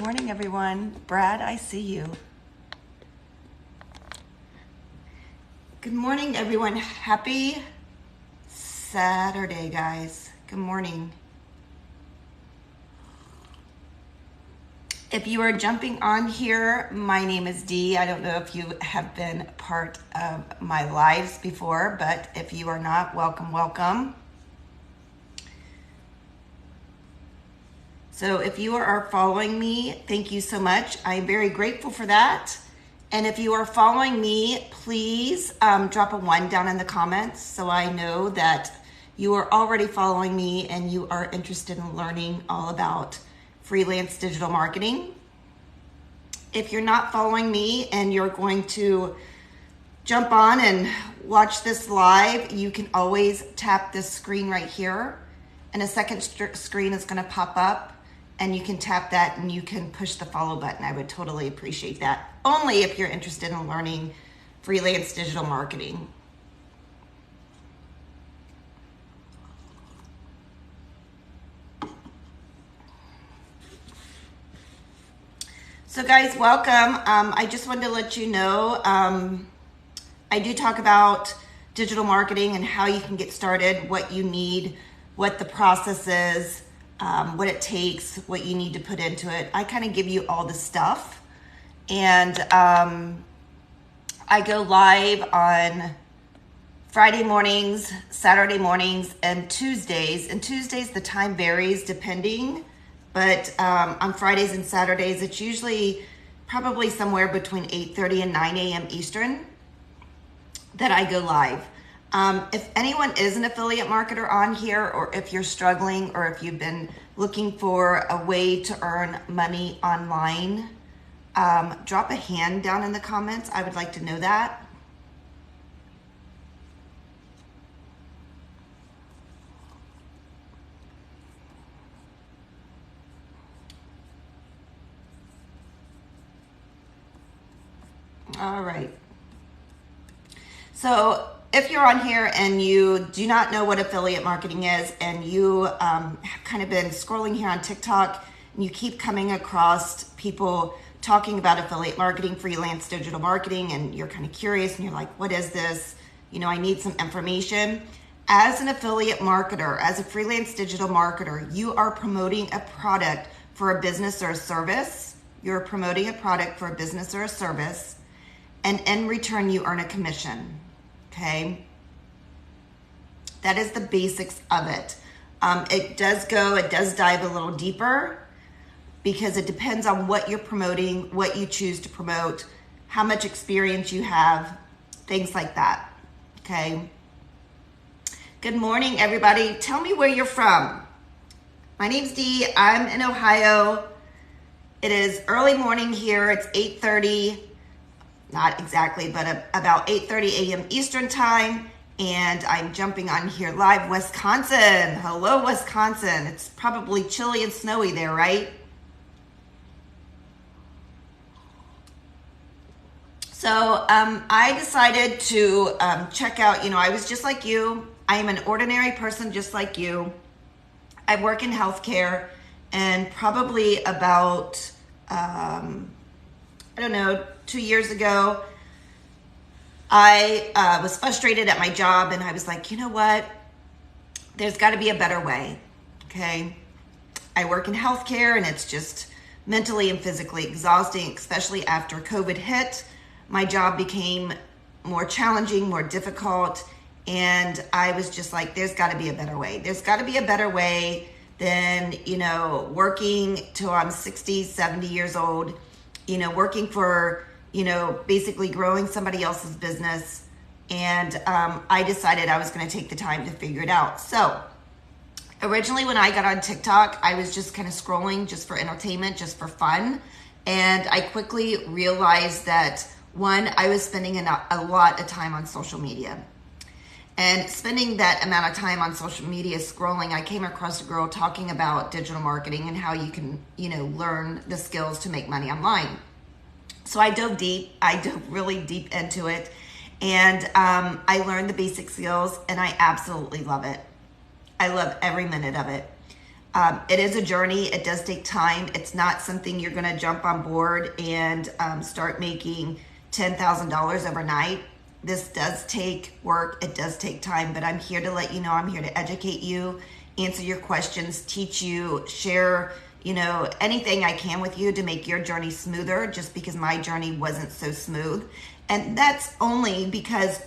Morning, everyone. Brad, I see you. Good morning, everyone. Happy Saturday, guys. Good morning. If you are jumping on here, my name is Dee. I don't know if you have been part of my lives before, but if you are not, welcome, welcome. So if you are following me, thank you so much. I'm very grateful for that. And if you are following me, please drop a 1 down in the comments so I know that you are already following me and you are interested in learning all about freelance digital marketing. If you're not following me and you're going to jump on and watch this live, you can always tap this screen right here and a second screen is going to pop up. And you can tap that and you can push the follow button. I would totally appreciate that. Only if you're interested in learning freelance digital marketing. So guys, welcome. I just wanted to let you know, I do talk about digital marketing and how you can get started, what you need, what the process is, what it takes, what you need to put into it. I kind of give you all the stuff. And I go live on Friday mornings, Saturday mornings, and Tuesdays. And Tuesdays, the time varies depending. But on Fridays and Saturdays, it's usually probably somewhere between 8:30 and 9 a.m. Eastern that I go live. If anyone is an affiliate marketer on here, or if you're struggling, or if you've been looking for a way to earn money online, drop a hand down in the comments. I would like to know that. All right. So if you're on here and you do not know what affiliate marketing is, and you have kind of been scrolling here on TikTok and you keep coming across people talking about affiliate marketing, freelance digital marketing, and you're kind of curious and you're like, what is this? You know, I need some information. As an affiliate marketer, as a freelance digital marketer, you are promoting a product for a business or a service. You're promoting a product for a business or a service, and in return, you earn a commission. Okay, that is the basics of it. It does dive a little deeper because it depends on what you're promoting, what you choose to promote, how much experience you have, things like that. Okay. Good morning, everybody. Tell me where you're from. My name's Dee. I'm in Ohio. It is early morning here. It's 8:30. Not exactly, but about 8:30 a.m. Eastern time. And I'm jumping on here live, Wisconsin. Hello, Wisconsin. It's probably chilly and snowy there, right? So I decided to check out, I was just like you. I am an ordinary person just like you. I work in healthcare, and probably about, 2 years ago, I was frustrated at my job, and I was like, you know what? There's got to be a better way, okay? I work in healthcare, and it's just mentally and physically exhausting, especially after COVID hit. My job became more challenging, more difficult, and I was just like, there's got to be a better way. There's got to be a better way than, working till I'm 60, 70 years old, working for, basically growing somebody else's business. And I decided I was going to take the time to figure it out. So originally when I got on TikTok, I was just kind of scrolling just for entertainment, just for fun. And I quickly realized that, one, I was spending a lot of time on social media. And spending that amount of time on social media scrolling, I came across a girl talking about digital marketing and how you can, learn the skills to make money online. So I dove really deep into it. And I learned the basic skills, and I absolutely love it. I love every minute of it. It is a journey. It does take time. It's not something you're going to jump on board and start making $10,000 overnight. This does take work. It does take time, but I'm here to let you know. I'm here to educate you, answer your questions, teach you, share, anything I can with you to make your journey smoother, just because my journey wasn't so smooth. And that's only because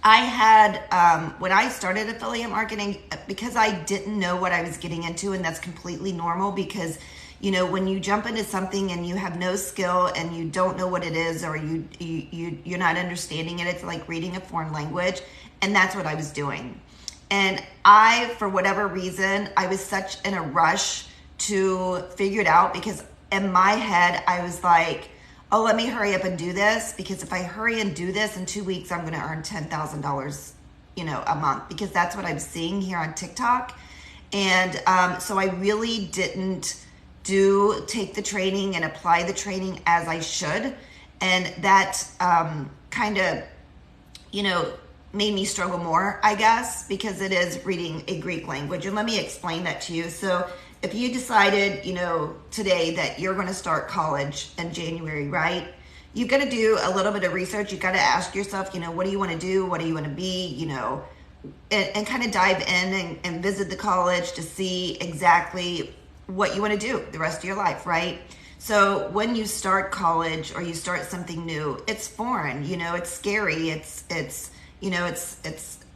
I had, when I started affiliate marketing, because I didn't know what I was getting into, and that's completely normal because, when you jump into something and you have no skill and you don't know what it is, or you're not understanding it, it's like reading a foreign language, and that's what I was doing. And for whatever reason, I was such in a rush to figure it out, because in my head, I was like, oh, let me hurry up and do this, because if I hurry and do this in 2 weeks, I'm going to earn $10,000, a month, because that's what I'm seeing here on TikTok. And so I really didn't take the training and apply the training as I should. And that kind of, made me struggle more, I guess, because it is reading a Greek language. And let me explain that to you. So if you decided, today that you're going to start college in January, right? You've got to do a little bit of research. You've got to ask yourself, what do you want to do? What do you want to be? And kind of dive in and visit the college to see exactly what you want to do the rest of your life, right? So when you start college or you start something new, it's foreign, it's scary. It's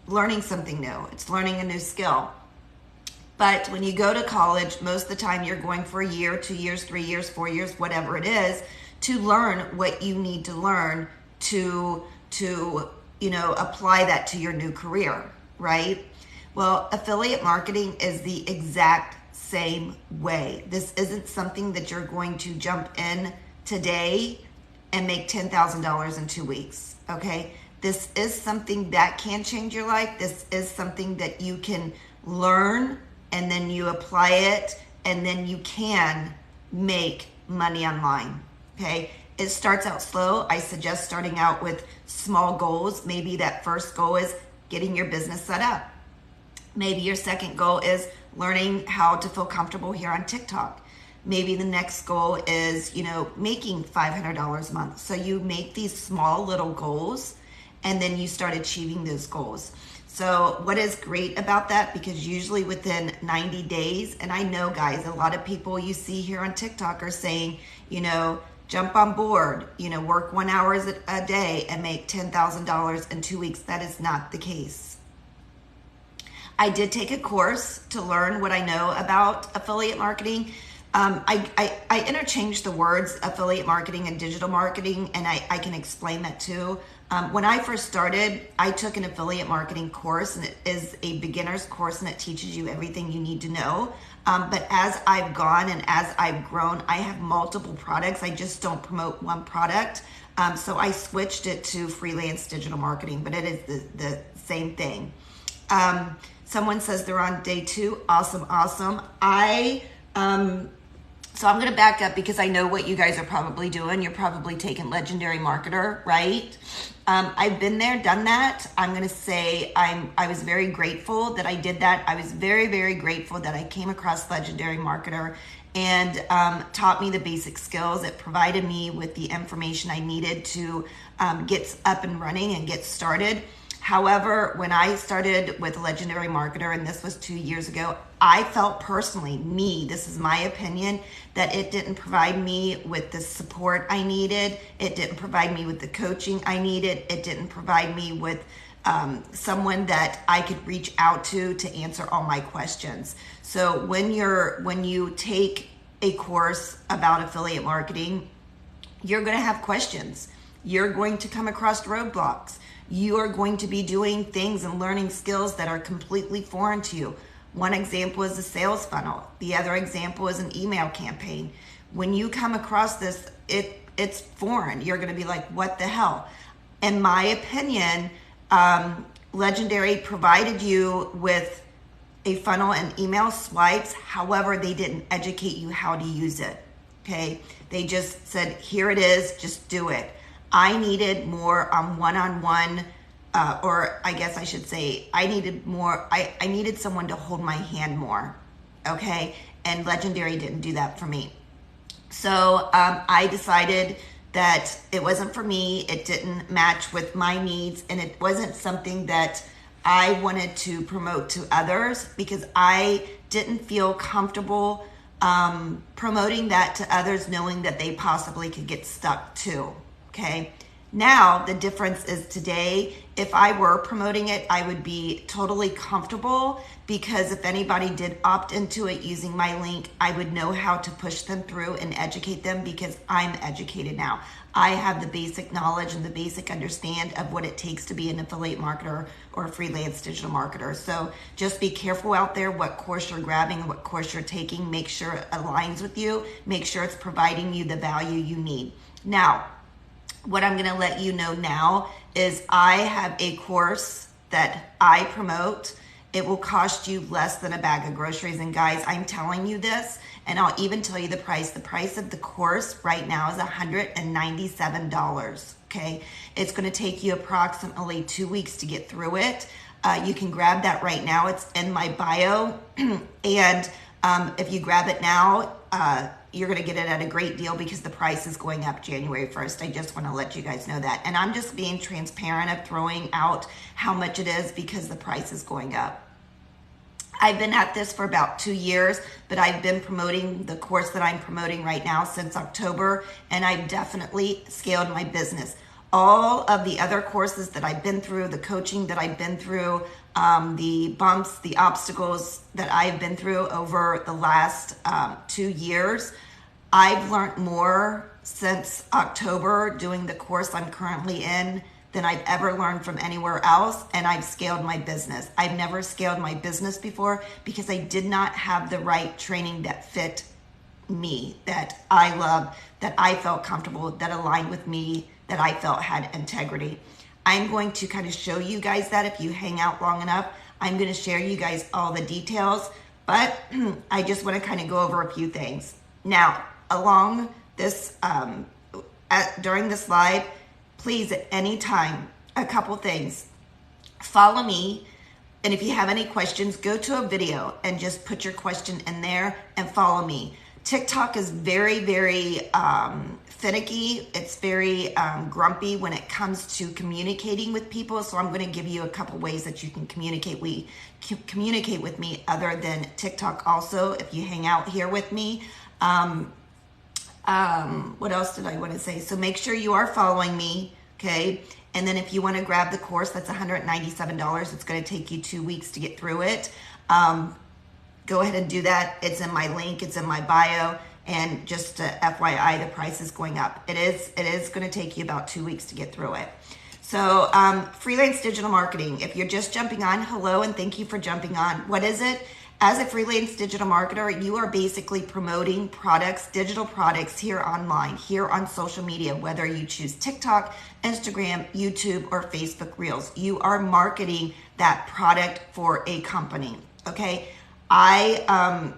learning something new. It's learning a new skill. But when you go to college, most of the time you're going for a year, 2 years, 3 years, 4 years, whatever it is, to learn what you need to learn to apply that to your new career, right? Well, affiliate marketing is the exact same way. This isn't something that you're going to jump in today and make $10,000 in 2 weeks, okay? This is something that can change your life. This is something that you can learn, and then you apply it, and then you can make money online, okay? It starts out slow. I suggest starting out with small goals. Maybe that first goal is getting your business set up. Maybe your second goal is learning how to feel comfortable here on TikTok. Maybe the next goal is, making $500 a month. So you make these small little goals, and then you start achieving those goals. So what is great about that, because usually within 90 days, and I know, guys, a lot of people you see here on TikTok are saying, jump on board, work 1 hour a day and make $10,000 in 2 weeks. That is not the case. I did take a course to learn what I know about affiliate marketing. I interchange the words affiliate marketing and digital marketing, and I can explain that too. When I first started, I took an affiliate marketing course, and it is a beginner's course, and it teaches you everything you need to know. But as I've gone and as I've grown, I have multiple products. I just don't promote one product. So I switched it to freelance digital marketing, but it is the same thing. Someone says they're on day 2. Awesome. So I'm going to back up, because I know what you guys are probably doing. You're probably taking Legendary Marketer, right? I've been there, done that. I'm going to say I was very grateful that I did that. I was very, very grateful that I came across Legendary Marketer and taught me the basic skills. It provided me with the information I needed to get up and running and get started. However, when I started with Legendary Marketer, and this was 2 years ago, I felt personally, this is my opinion, that it didn't provide me with the support I needed. It didn't provide me with the coaching I needed. It didn't provide me with someone that I could reach out to answer all my questions. So when you take a course about affiliate marketing, you're going to have questions. You're going to come across roadblocks. You are going to be doing things and learning skills that are completely foreign to you. One example is a sales funnel. The other example is an email campaign. When you come across this, it's foreign. You're going to be like, what the hell? In my opinion, Legendary provided you with a funnel and email swipes. However, they didn't educate you how to use it. Okay. They just said, here it is, just do it. I needed more one-on-one, or I guess I should say, I needed more. I needed someone to hold my hand more. okay? And Legendary didn't do that for me. So I decided that it wasn't for me. It didn't match with my needs, and it wasn't something that I wanted to promote to others because I didn't feel comfortable promoting that to others, knowing that they possibly could get stuck too, okay? Now, the difference is today, if I were promoting it, I would be totally comfortable because if anybody did opt into it using my link, I would know how to push them through and educate them because I'm educated now. I have the basic knowledge and the basic understand of what it takes to be an affiliate marketer or a freelance digital marketer. So just be careful out there what course you're grabbing, what course you're taking. Make sure it aligns with you. Make sure it's providing you the value you need. Now, what I'm going to let you know now is I have a course that I promote. It will cost you less than a bag of groceries. And guys, I'm telling you this, and I'll even tell you the price. The price of the course right now is $197, okay? It's going to take you approximately 2 weeks to get through it. You can grab that right now. It's in my bio. And if you grab it now, you're going to get it at a great deal because the price is going up January 1st. I just want to let you guys know that. And I'm just being transparent of throwing out how much it is because the price is going up. I've been at this for about 2 years, but I've been promoting the course that I'm promoting right now since October, and I've definitely scaled my business. All of the other courses that I've been through, the coaching that I've been through, the bumps, the obstacles that I've been through over the last 2 years, I've learned more since October doing the course I'm currently in than I've ever learned from anywhere else, and I've scaled my business. I've never scaled my business before because I did not have the right training that fit me, that I love, that I felt comfortable, that aligned with me, that I felt had integrity. I'm going to kind of show you guys that if you hang out long enough. I'm going to share you guys all the details, but I just want to kind of go over a few things. Now, along this, during this live, please at any time, a couple things. Follow me, and if you have any questions, go to a video and just put your question in there and follow me. TikTok is very, very finicky. It's very grumpy when it comes to communicating with people. So I'm going to give you a couple ways that you can communicate with me other than TikTok also, if you hang out here with me. What else did I want to say? So make sure you are following me, okay? And then if you want to grab the course, that's $197. It's going to take you 2 weeks to get through it. Go ahead and do that. It's in my link. It's in my bio. And just FYI, the price is going up. It is going to take you about 2 weeks to get through it. So freelance digital marketing. If you're just jumping on, hello, and thank you for jumping on. What is it? As a freelance digital marketer, you are basically promoting products, digital products here online, here on social media, whether you choose TikTok, Instagram, YouTube, or Facebook Reels. You are marketing that product for a company, okay? I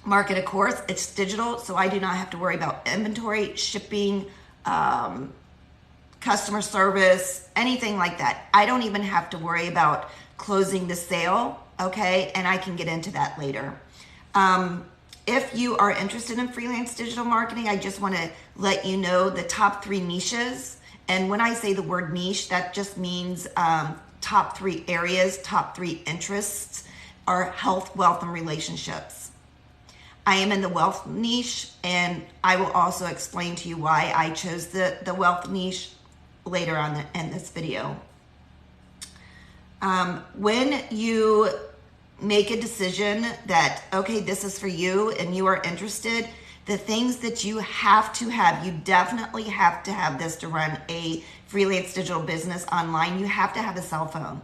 market a course. It's digital, so I do not have to worry about inventory, shipping, customer service, anything like that. I don't even have to worry about closing the sale, okay? And I can get into that later. If you are interested in freelance digital marketing, I just want to let you know the top 3 niches. And when I say the word niche, that just means top 3 areas, top 3 interests are health, wealth, and relationships. I am in the wealth niche, and I will also explain to you why I chose the wealth niche later on in this video. When you make a decision that, okay, this is for you and you are interested, the things that you have to have, you definitely have to have this to run a freelance digital business online. You have to have a cell phone,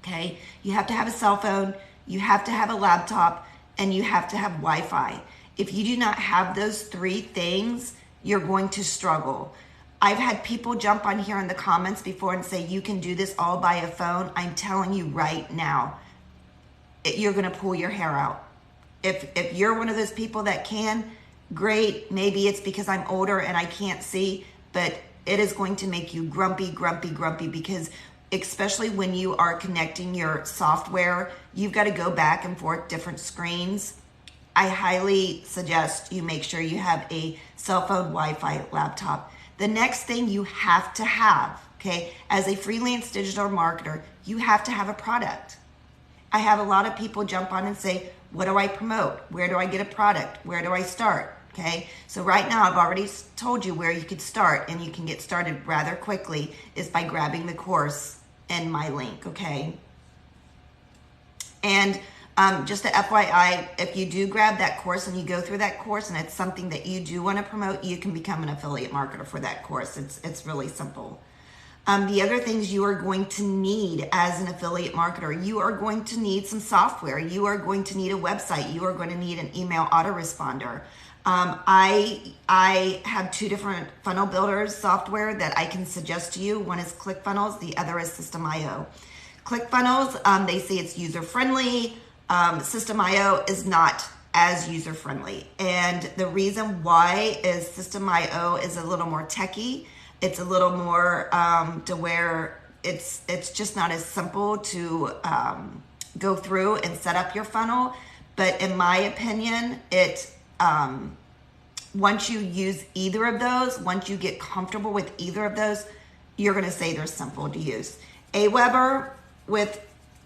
okay? You have to have a cell phone, you have to have a laptop, and you have to have Wi-Fi. If you do not have those 3 things, you're going to struggle. I've had people jump on here in the comments before and say, you can do this all by a phone. I'm telling you right now, you're gonna pull your hair out. If you're one of those people that can, great. Maybe it's because I'm older and I can't see, but it is going to make you grumpy, because especially when you are connecting your software, you've got to go back and forth different screens. I highly suggest you make sure you have a cell phone, Wi-Fi, laptop. The next thing you have to have, okay, as a freelance digital marketer, you have to have a product. I have a lot of people jump on and say, what do I promote? Where do I get a product? Where do I start? Okay, so right now I've already told you where you could start, and you can get started rather quickly is by grabbing the course in my link, okay? And just a FYI, if you do grab that course and you go through that course and it's something that you do want to promote, you can become an affiliate marketer for that course. It's really simple. The other things you are going to need as an affiliate marketer, you are going to need some software. You are going to need a website. You are going to need an email autoresponder. I have two different funnel builders software that I can suggest to you. One is ClickFunnels, the other is System.io. ClickFunnels, they say it's user-friendly. System.io is not as user-friendly. And the reason why is System.io is a little more techy. It's a little more to where it's just not as simple to go through and set up your funnel. But in my opinion, it once you use either of those, once you get comfortable with either of those, you're going to say they're simple to use. Aweber with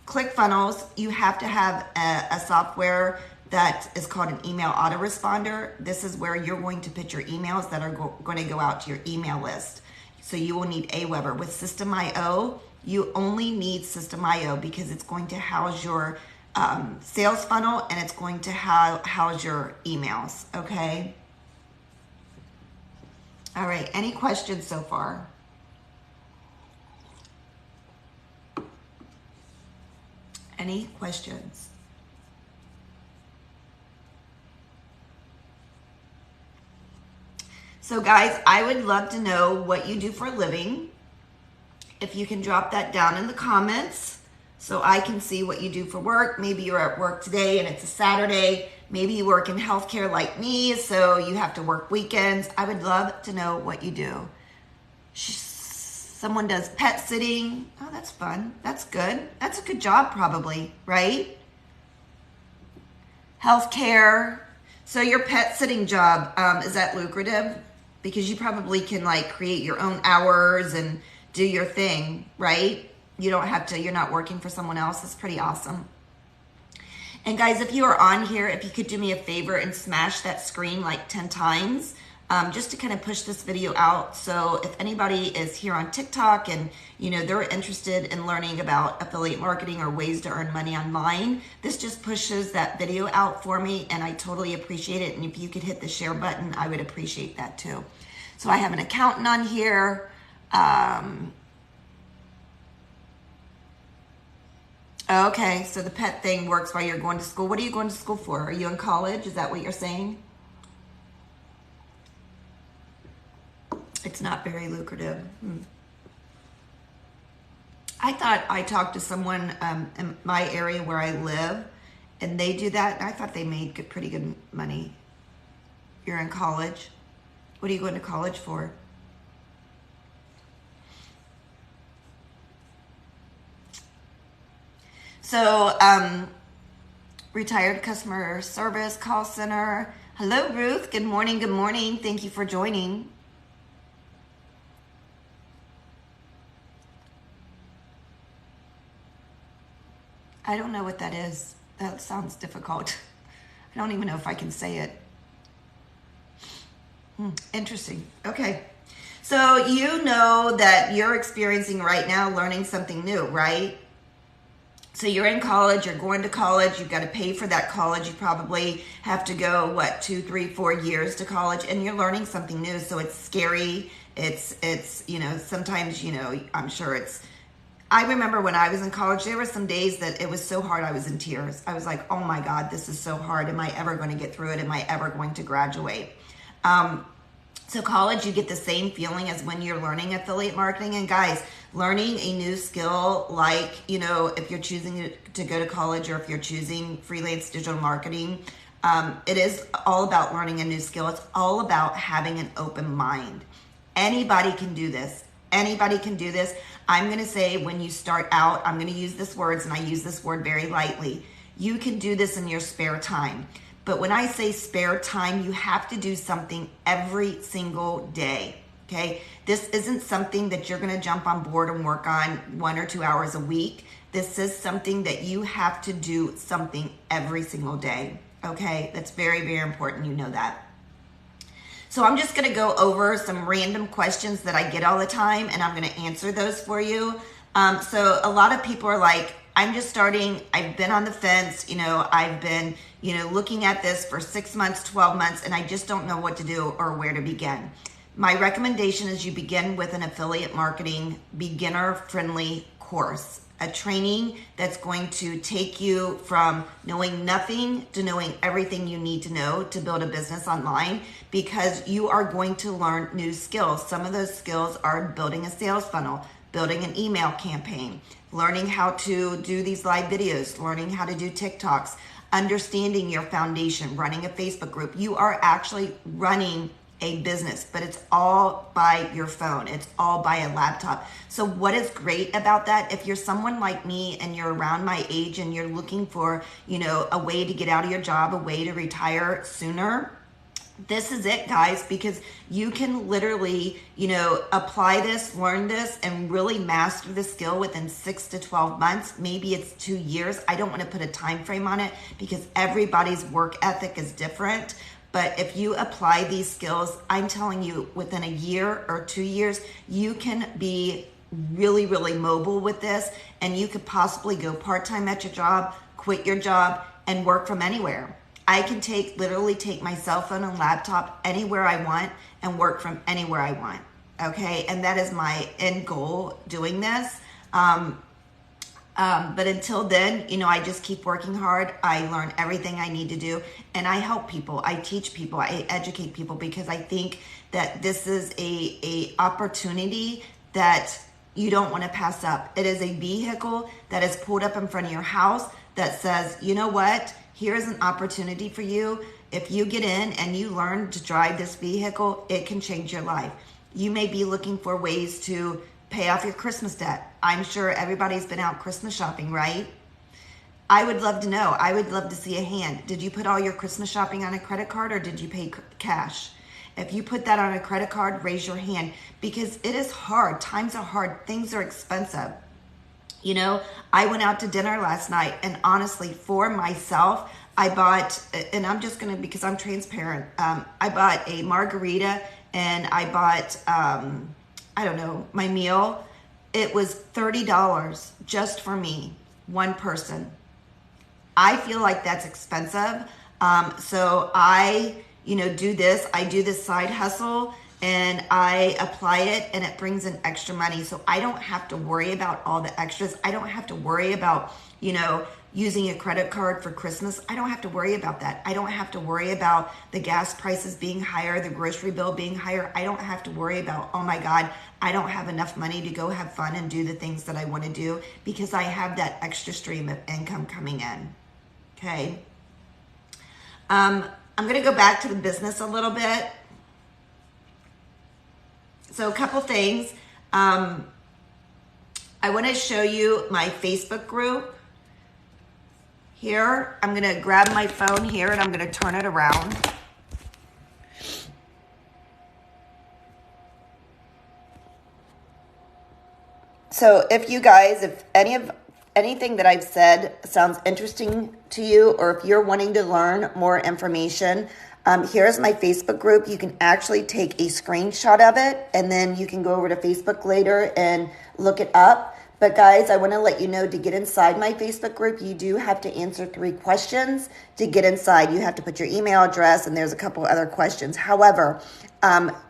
ClickFunnels, you have to have a software that is called an email autoresponder. This is where you're going to put your emails that are going to go out to your email list. So you will need Aweber. With System.io, you only need System.io because it's going to house your sales funnel and it's going to house your emails, okay? All right, any questions so far? Any questions? So guys, I would love to know what you do for a living. If you can drop that down in the comments so I can see what you do for work. Maybe you're at work today and it's a Saturday. Maybe you work in healthcare like me, so you have to work weekends. I would love to know what you do. Someone does pet sitting. Oh, that's fun. That's good. That's a good job probably, right? Healthcare. So your pet sitting job, is that lucrative? Because you probably can like create your own hours and do your thing, right? You don't have to, you're not working for someone else. That's pretty awesome. And guys, if you are on here, if you could do me a favor and smash that screen like 10 times, just to kind of push this video out. So if anybody is here on TikTok and they're interested in learning about affiliate marketing or ways to earn money online, this just pushes that video out for me and I totally appreciate it. And if you could hit the share button, I would appreciate that too. So I have an accountant on here. Okay, so the pet thing works while you're going to school. What are you going to school for? Are you in college? Is that what you're saying? It's not very lucrative. I thought I talked to someone in my area where I live, and they do that, and I thought they made pretty good money. You're in college. What are you going to college for? So, retired customer service call center. Hello, Ruth. Good morning. Good morning. Thank you for joining. I don't know what that is. That sounds difficult. I don't even know if I can say it. Interesting. Okay. So you know that you're experiencing right now learning something new, right? So you're in college, you're going to college, you've got to pay for that college. You probably have to go, 2, 3, 4 years to college, and you're learning something new. So it's scary. It's sometimes, I'm sure I remember when I was in college, there were some days that it was so hard I was in tears. I was like, oh my God, this is so hard. Am I ever going to get through it? Am I ever going to graduate? So college, you get the same feeling as when you're learning affiliate marketing. And guys, learning a new skill, like, if you're choosing to go to college or if you're choosing freelance digital marketing, it is all about learning a new skill. It's all about having an open mind. Anybody can do this. Anybody can do this. I'm going to say when you start out, I'm going to use this words and I use this word very lightly. You can do this in your spare time. But when I say spare time, you have to do something every single day. Okay, this isn't something that you're going to jump on board and work on 1 or 2 hours a week. This is something that you have to do something every single day. Okay, that's very, very important. You know that. So I'm just going to go over some random questions that I get all the time, and I'm going to answer those for you. So a lot of people are like, I'm just starting. I've been on the fence. I've been, looking at this for 6 months, 12 months, and I just don't know what to do or where to begin. My recommendation is you begin with an affiliate marketing beginner-friendly course, a training that's going to take you from knowing nothing to knowing everything you need to know to build a business online, because you are going to learn new skills. Some of those skills are building a sales funnel, building an email campaign, learning how to do these live videos, learning how to do TikToks, understanding your foundation, running a Facebook group. You are actually running a business, but it's all by your phone. It's all by a laptop. So what is great about that, if you're someone like me and you're around my age and you're looking for, a way to get out of your job, a way to retire sooner, this is it, guys, because you can literally, apply this, learn this, and really master the skill within 6 to 12 months. Maybe it's 2 years. I don't want to put a time frame on it because everybody's work ethic is different. But if you apply these skills, I'm telling you, within a year or 2 years, you can be really, really mobile with this, and you could possibly go part-time at your job, quit your job, and work from anywhere. I can literally take my cell phone and laptop anywhere I want and work from anywhere I want. Okay, and that is my end goal doing this. But until then, I just keep working hard. I learn everything I need to do, and I help people. I teach people. I educate people, because I think that this is a opportunity that you don't want to pass up. It is a vehicle that is pulled up in front of your house that says, you know what? Here's an opportunity for you. If you get in and you learn to drive this vehicle, it can change your life. You may be looking for ways to pay off your Christmas debt. I'm sure everybody's been out Christmas shopping, right? I would love to know. I would love to see a hand. Did you put all your Christmas shopping on a credit card, or did you pay cash? If you put that on a credit card, raise your hand, because it is hard. Times are hard. Things are expensive. I went out to dinner last night, and honestly, for myself, I bought, and I'm just going to, because I'm transparent, I bought a margarita, and I bought, my meal. It was $30 just for me, one person. I feel like that's expensive. So I, do this. I do this side hustle, and I apply it, and it brings in extra money. So I don't have to worry about all the extras. I don't have to worry about, using a credit card for Christmas. I don't have to worry about that. I don't have to worry about the gas prices being higher, the grocery bill being higher. I don't have to worry about, oh my God, I don't have enough money to go have fun and do the things that I want to do, because I have that extra stream of income coming in. Okay. I'm going to go back to the business a little bit. So a couple things. I want to show you my Facebook group. Here, I'm going to grab my phone here, and I'm going to turn it around. So if you guys, if anything that I've said sounds interesting to you, or if you're wanting to learn more information, here's my Facebook group. You can actually take a screenshot of it, and then you can go over to Facebook later and look it up. But guys, I want to let you know, to get inside my Facebook group, you do have to answer 3 questions to get inside. You have to put your email address, and there's a couple other questions. However,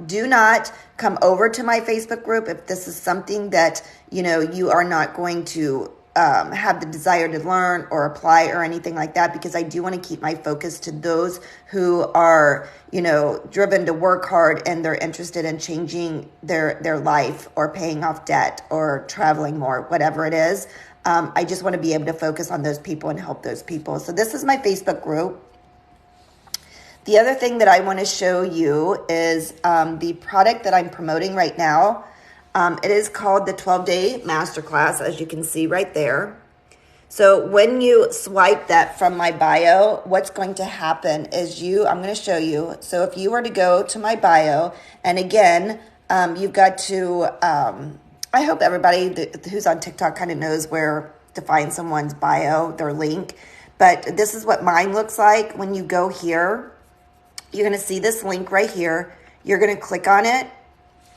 do not come over to my Facebook group if this is something that, you are not going to have the desire to learn or apply or anything like that, because I do want to keep my focus to those who are, driven to work hard, and they're interested in changing their life, or paying off debt, or traveling more, whatever it is. I just want to be able to focus on those people and help those people. So this is my Facebook group. The other thing that I want to show you is the product that I'm promoting right now. It is called the 12-Day Masterclass, as you can see right there. So when you swipe that from my bio, what's going to happen is I'm going to show you. So if you were to go to my bio, and again, you've got to, I hope everybody who's on TikTok kind of knows where to find someone's bio, their link. But this is what mine looks like. When you go here, you're going to see this link right here. You're going to click on it.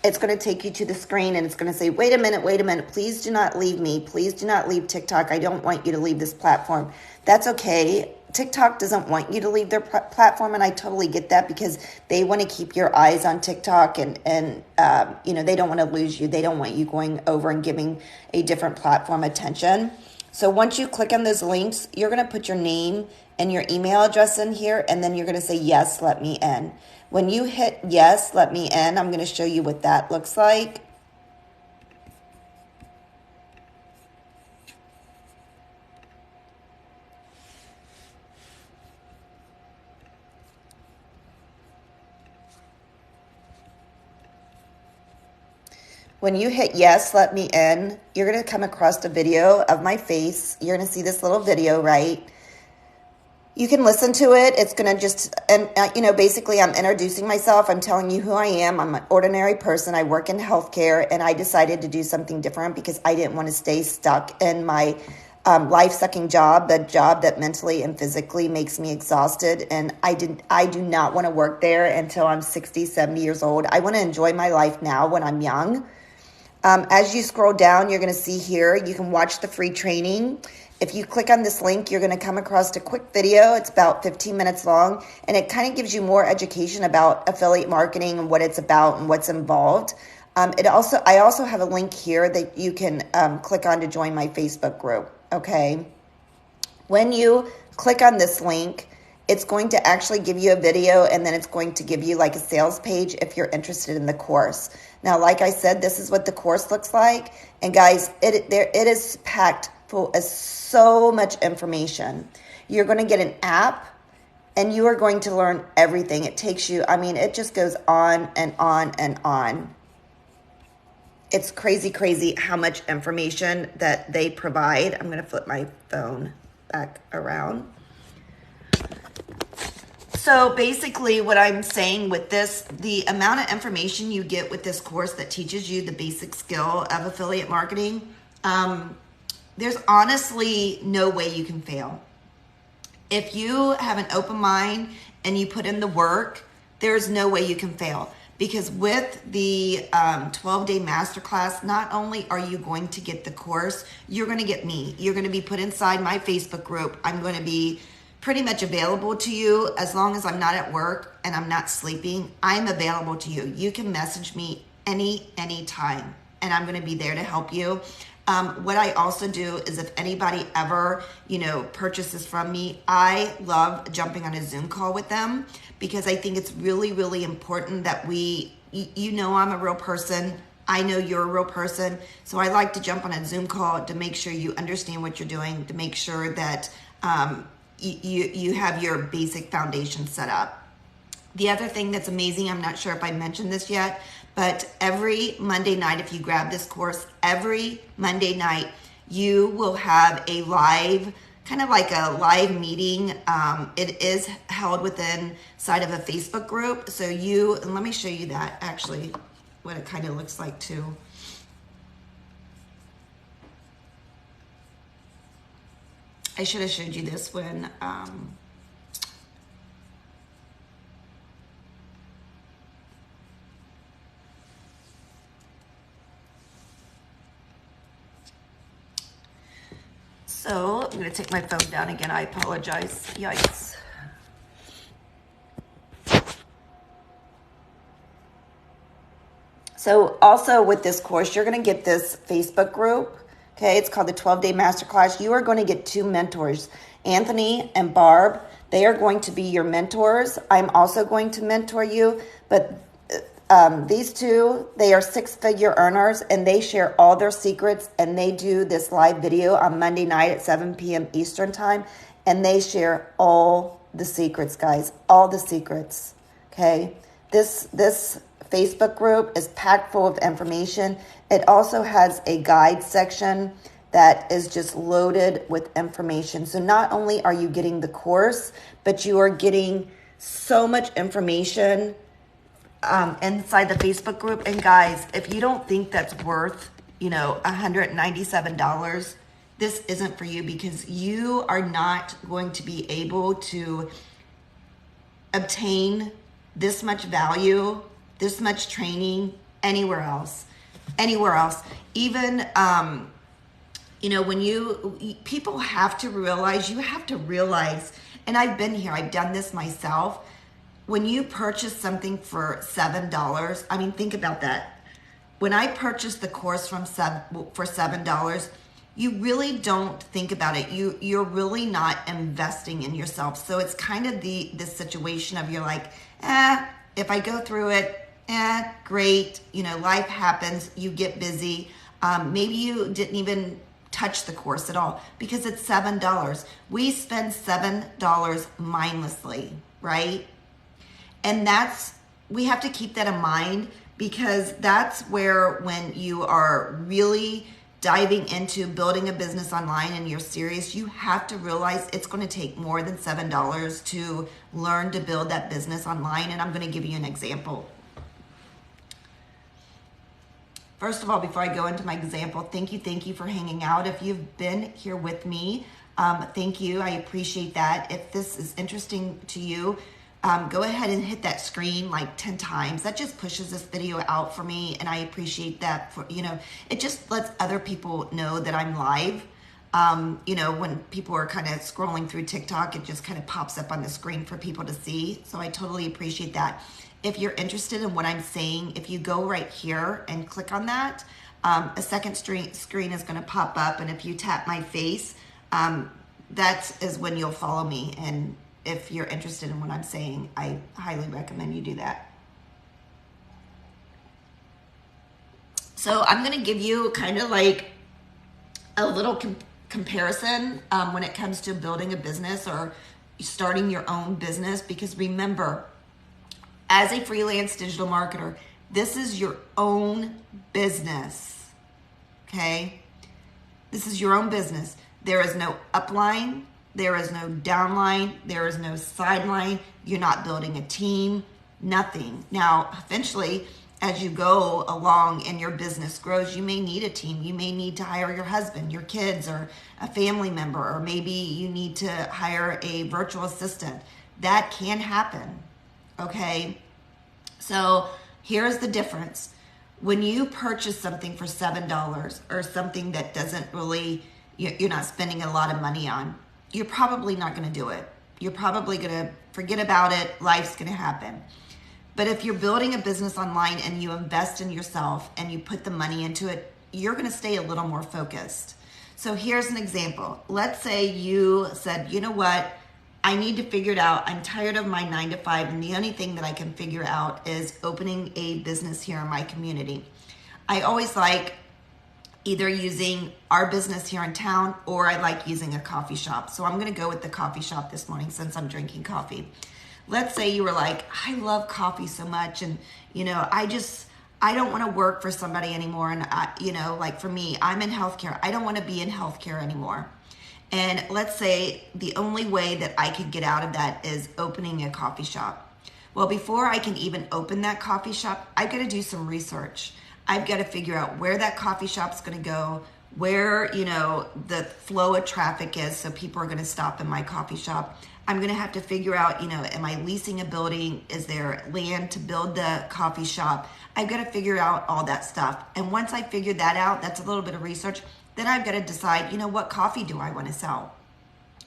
It's going to take you to the screen and it's going to say, wait a minute, please do not leave me. Please do not leave TikTok. I don't want you to leave this platform. That's okay. TikTok doesn't want you to leave their platform, and I totally get that because they want to keep your eyes on TikTok and they don't want to lose you. They don't want you going over and giving a different platform attention. So once you click on those links, you're going to put your name and your email address in here, and then you're going to say, yes, let me in. When you hit yes, let me in, I'm going to show you what that looks like. When you hit yes, let me in, you're going to come across a video of my face. You're going to see this little video, right? You can listen to it. It's going to just, and basically I'm introducing myself. I'm telling you who I am. I'm an ordinary person. I work in healthcare, and I decided to do something different because I didn't want to stay stuck in my life-sucking job, the job that mentally and physically makes me exhausted. And I do not want to work there until I'm 60, 70 years old. I want to enjoy my life now when I'm young. As you scroll down, you're going to see here, you can watch the free training. If you click on this link, you're going to come across a quick video. It's about 15 minutes long, and it kind of gives you more education about affiliate marketing and what it's about and what's involved. I also have a link here that you can click on to join my Facebook group, okay? When you click on this link, it's going to actually give you a video, and then it's going to give you like a sales page if you're interested in the course. Now, like I said, this is what the course looks like. And guys, it is packed full of so much information. You're going to get an app, and you are going to learn everything. It takes you, it just goes on and on and on. It's crazy how much information that they provide. I'm going to flip my phone back around. So basically what I'm saying with this, the amount of information you get with this course that teaches you the basic skill of affiliate marketing, there's honestly no way you can fail. If you have an open mind and you put in the work, there's no way you can fail. Because with the 12-day masterclass, not only are you going to get the course, you're going to get me. You're going to be put inside my Facebook group. I'm going to be pretty much available to you as long as I'm not at work and I'm not sleeping. I'm available to you. You can message me any time, and I'm going to be there to help you. What I also do is if anybody ever, purchases from me, I love jumping on a Zoom call with them because I think it's really important that I'm a real person. I know you're a real person. So I like to jump on a Zoom call to make sure you understand what you're doing, to make sure that you have your basic foundation set up. The other thing that's amazing, I'm not sure if I mentioned this yet, but every Monday night, if you grab this course, every Monday night, you will have a live, kind of like a live meeting. It is held within side of a Facebook group. So and let me show you that actually, what it kind of looks like too. I should have showed you this when, so I'm going to take my phone down again. I apologize. Yikes. So also with this course, you're going to get this Facebook group. Okay, it's called the 12-Day Masterclass. You are going to get two mentors, Anthony and Barb. They are going to be your mentors. I'm also going to mentor you, but these two, they are six-figure earners, and they share all their secrets, and they do this live video on Monday night at 7 p.m. Eastern time, and they share all the secrets, guys, all the secrets, okay? This Facebook group is packed full of information. It also has a guide section that is just loaded with information. So not only are you getting the course, but you are getting so much information inside the Facebook group. And guys, if you don't think that's worth, $197, this isn't for you, because you are not going to be able to obtain this much value, this much training anywhere else. Even, when people have to realize, and I've been here, I've done this myself. When you purchase something for $7, I mean, think about that. When I purchased the course for $7, you really don't think about it. You're really not investing in yourself. So it's kind of the situation of, you're like, if I go through it, great. Life happens. You get busy. Maybe you didn't even touch the course at all because it's $7. We spend $7 mindlessly, right? And we have to keep that in mind, because that's where, when you are really diving into building a business online and you're serious, you have to realize it's going to take more than $7 to learn to build that business online. And I'm going to give you an example. First of all, before I go into my example, thank you for hanging out. If you've been here with me, thank you. I appreciate that. If this is interesting to you, go ahead and hit that screen like 10 times. That just pushes this video out for me, and I appreciate that. It just lets other people know that I'm live. When people are kind of scrolling through TikTok, it just kind of pops up on the screen for people to see. So I totally appreciate that. If you're interested in what I'm saying, if you go right here and click on that, a second screen is going to pop up. And if you tap my face, that is when you'll follow me. And if you're interested in what I'm saying, I highly recommend you do that. So I'm going to give you kind of like a little comparison when it comes to building a business or starting your own business, because remember, as a freelance digital marketer, this is your own business, okay? This is your own business. There is no upline. There is no downline. There is no sideline. You're not building a team, nothing. Now, eventually, as you go along and your business grows, you may need a team. You may need to hire your husband, your kids, or a family member, or maybe you need to hire a virtual assistant. That can happen, okay? So here's the difference. When you purchase something for $7 or something that doesn't really, you're not spending a lot of money on, you're probably not going to do it. You're probably going to forget about it. Life's going to happen. But if you're building a business online and you invest in yourself and you put the money into it, you're going to stay a little more focused. So here's an example. Let's say you said, you know what? I need to figure it out. I'm tired of my 9-to-5, and the only thing that I can figure out is opening a business here in my community. I always like either using our business here in town, or I like using a coffee shop. So I'm going to go with the coffee shop this morning since I'm drinking coffee. Let's say you were like, I love coffee so much, and I don't want to work for somebody anymore. And like for me, I'm in healthcare. I don't want to be in healthcare anymore. And let's say the only way that I could get out of that is opening a coffee shop. Well, before I can even open that coffee shop, I've got to do some research. I've got to figure out where that coffee shop's going to go, where, the flow of traffic is, so people are going to stop in my coffee shop. I'm going to have to figure out, am I leasing a building? Is there land to build the coffee shop? I've got to figure out all that stuff. And once I figure that out, that's a little bit of research, then I've got to decide, what coffee do I want to sell,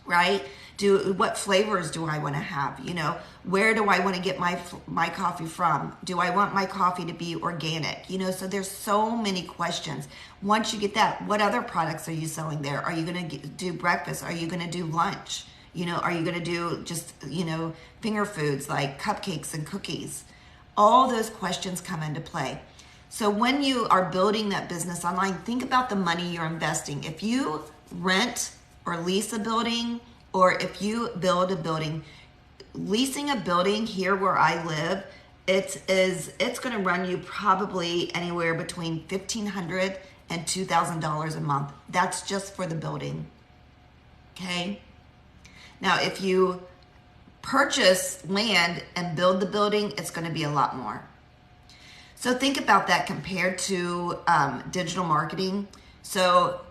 right? What flavors do I want to have? Where do I want to get my coffee from? Do I want my coffee to be organic? So there's so many questions. Once you get that, what other products are you selling there? Are you going to do breakfast? Are you going to do lunch? Are you going to do just, finger foods like cupcakes and cookies? All those questions come into play. So when you are building that business online, think about the money you're investing. If you rent or lease a building, or if you build a building, leasing a building here where I live, it's going to run you probably anywhere between $1,500 and $2,000 a month. That's just for the building. Okay? Now, if you purchase land and build the building, it's going to be a lot more. So think about that compared to digital marketing. So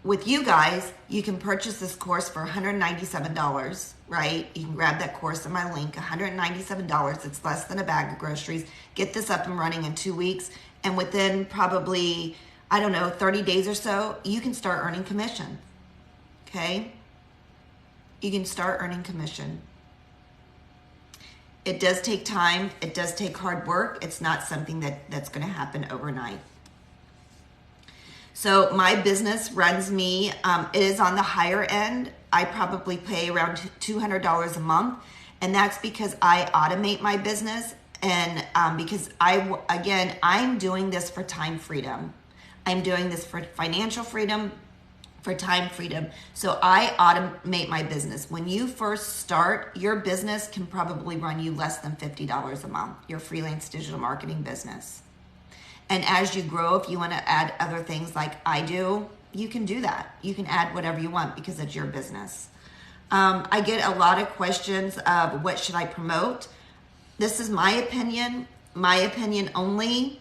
with you guys, you can purchase this course for $197, right? You can grab that course in my link, $197. It's less than a bag of groceries. Get this up and running in 2 weeks. And within probably, 30 days or so, you can start earning commission. Okay? You can start earning commission. It does take time. It does take hard work. It's not something that's going to happen overnight. So my business runs me, it is on the higher end. I probably pay around $200 a month. And that's because I automate my business. And because I'm doing this for time freedom. I'm doing this for financial freedom, for time freedom. So I automate my business. When you first start, your business can probably run you less than $50 a month, your freelance digital marketing business. And as you grow, if you want to add other things like I do, you can do that. You can add whatever you want because it's your business. I get a lot of questions of what should I promote? This is my opinion only.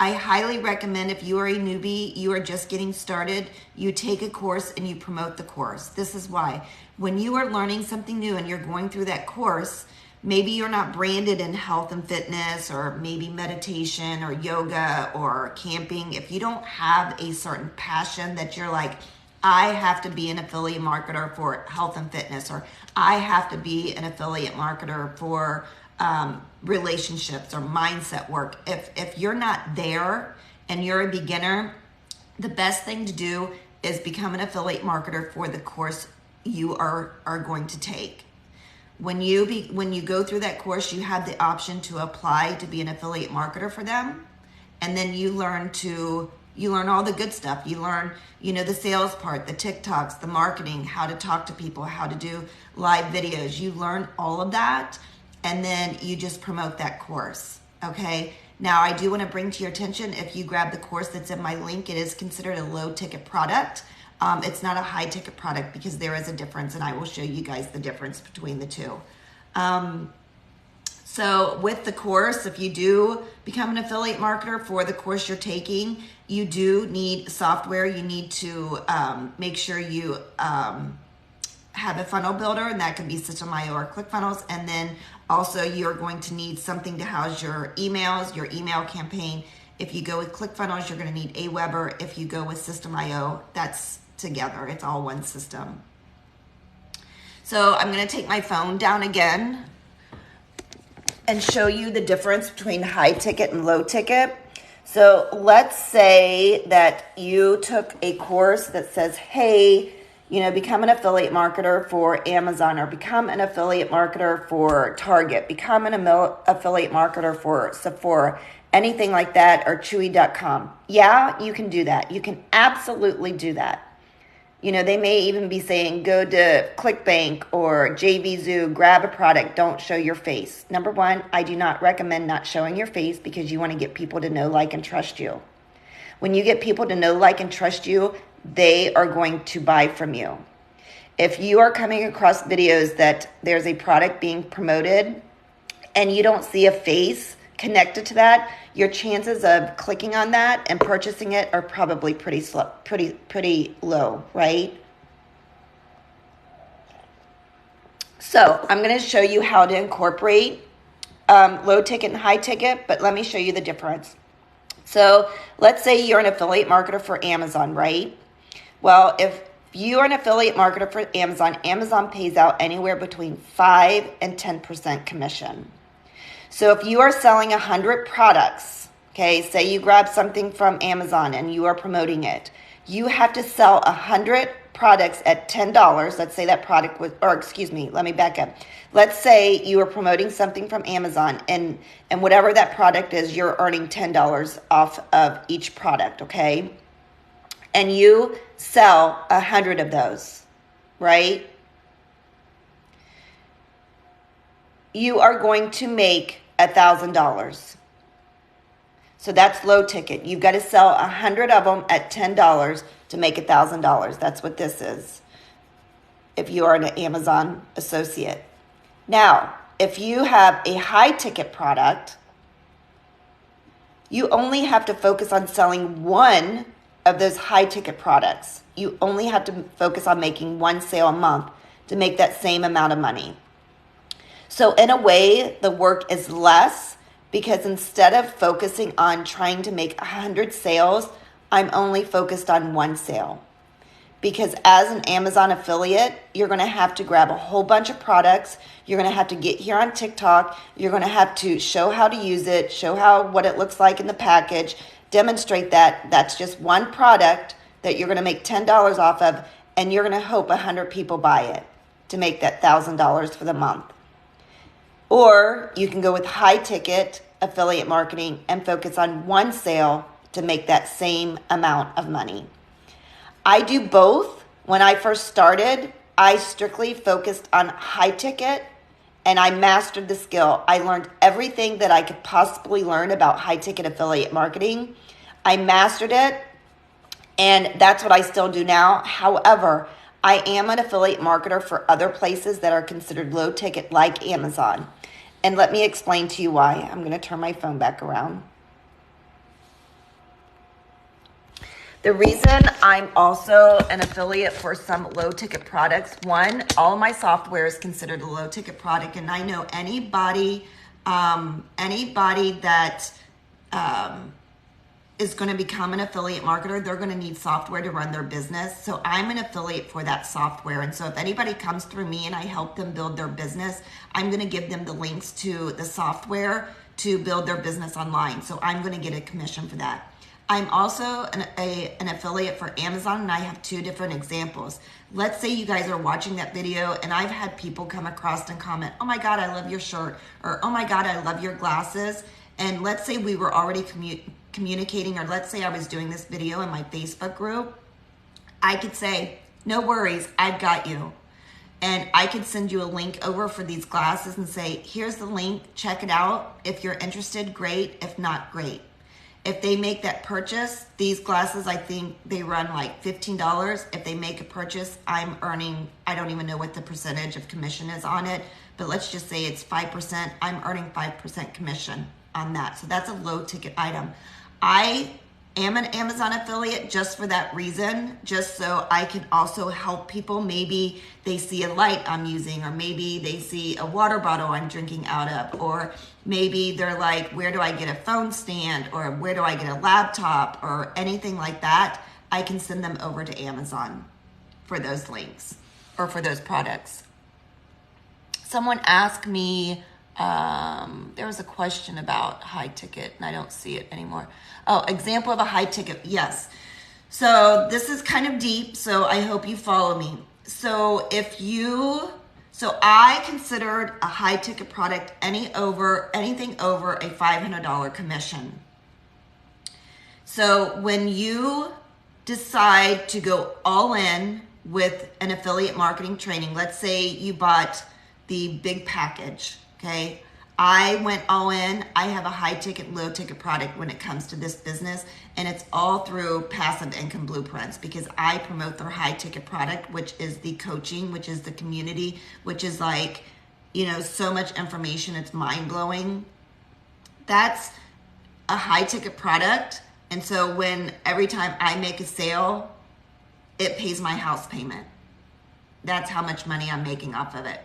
I highly recommend if you are a newbie, you are just getting started, you take a course and you promote the course. This is why. When you are learning something new and you're going through that course, maybe you're not branded in health and fitness or maybe meditation or yoga or camping. If you don't have a certain passion that you're like, I have to be an affiliate marketer for health and fitness, or I have to be an affiliate marketer for relationships or mindset work. If you're not there and you're a beginner, the best thing to do is become an affiliate marketer for the course you are going to take. When you go through that course, you have the option to apply to be an affiliate marketer for them, and then you learn all the good stuff. You learn, the sales part, the TikToks, the marketing, how to talk to people, how to do live videos. You learn all of that, and then you just promote that course. Okay. Now, I do want to bring to your attention, if you grab the course that's in my link, it is considered a low ticket product. It's not a high ticket product because there is a difference, and I will show you guys the difference between the two. So with the course, if you do become an affiliate marketer for the course you're taking, you do need software. You need to make sure you have a funnel builder, and that could be System.io or ClickFunnels. And then also you're going to need something to house your emails, your email campaign. If you go with ClickFunnels, you're going to need Aweber. If you go with System.io, that's together. It's all one system. So I'm going to take my phone down again and show you the difference between high ticket and low ticket. So let's say that you took a course that says, hey, become an affiliate marketer for Amazon, or become an affiliate marketer for Target, become an affiliate marketer for Sephora, anything like that, or Chewy.com. Yeah, you can do that. You can absolutely do that. They may even be saying, go to ClickBank or JVZoo, grab a product, don't show your face. Number one, I do not recommend not showing your face because you want to get people to know, like, and trust you. When you get people to know, like, and trust you, they are going to buy from you. If you are coming across videos that there's a product being promoted and you don't see a face connected to that, your chances of clicking on that and purchasing it are probably pretty low, right? So I'm going to show you how to incorporate low ticket and high ticket, but let me show you the difference. So let's say you're an affiliate marketer for Amazon, right? Well, if you are an affiliate marketer for Amazon, Amazon pays out anywhere between 5 and 10% commission. So if you are selling 100 products, okay, say you grab something from Amazon and you are promoting it, you have to sell 100 products at $10. Let's say that product was, let me back up. Let's say you are promoting something from Amazon and whatever that product is, you're earning $10 off of each product, okay? And you sell 100 of those, right? You are going to make $1,000. So that's low ticket. You've got to sell 100 of them at $10 to make $1,000. That's what this is if you are an Amazon associate. Now, if you have a high ticket product, you only have to focus on selling one of those high ticket products. You only have to focus on making one sale a month to make that same amount of money. So in a way, the work is less, because instead of focusing on trying to make 100 sales, I'm only focused on one sale. Because as an Amazon affiliate, you're going to have to grab a whole bunch of products. You're going to have to get here on TikTok. You're going to have to show how to use it, show what it looks like in the package, demonstrate that that's just one product that you're going to make $10 off of, and you're going to hope 100 people buy it to make that $1,000 for the month. Or you can go with high ticket affiliate marketing and focus on one sale to make that same amount of money. I do both. When I first started, I strictly focused on high ticket and I mastered the skill. I learned everything that I could possibly learn about high ticket affiliate marketing. I mastered it, and that's what I still do now. However, I am an affiliate marketer for other places that are considered low ticket, like Amazon. And let me explain to you why. I'm going to turn my phone back around. The reason I'm also an affiliate for some low ticket products, one, all of my software is considered a low ticket product, and I know anybody that is going to become an affiliate marketer, they're going to need software to run their business. So I'm an affiliate for that software. And so if anybody comes through me and I help them build their business, I'm going to give them the links to the software to build their business online. So I'm going to get a commission for that. I'm also an affiliate for Amazon, and I have two different examples. Let's say you guys are watching that video and I've had people come across and comment, "Oh my God, I love your shirt," or "Oh my God, I love your glasses." And let's say we were already communicating, or let's say I was doing this video in my Facebook group. I could say, "No worries, I've got you." And I could send you a link over for these glasses and say, "Here's the link, check it out. If you're interested, great. If not, great." If they make that purchase, these glasses, I think they run like $15. If they make a purchase, I'm earning, I don't even know what the percentage of commission is on it, but let's just say it's 5%. I'm earning 5% commission on that. So that's a low ticket item. I am an Amazon affiliate just for that reason, just so I can also help people. Maybe they see a light I'm using, or maybe they see a water bottle I'm drinking out of, or maybe they're like, "Where do I get a phone stand?" or "Where do I get a laptop?" or anything like that. I can send them over to Amazon for those links or for those products. Someone asked me, there was a question about high ticket and I don't see it anymore. Oh, example of a high ticket. Yes. So this is kind of deep, so I hope you follow me. So I considered a high ticket product anything over a $500 commission. So when you decide to go all in with an affiliate marketing training, let's say you bought the big package, okay? I went all in. I have a high ticket, low ticket product when it comes to this business, and it's all through Passive Income Blueprints, because I promote their high ticket product, which is the coaching, which is the community, which is like, so much information. It's mind blowing. That's a high ticket product. And so every time I make a sale, it pays my house payment. That's how much money I'm making off of it.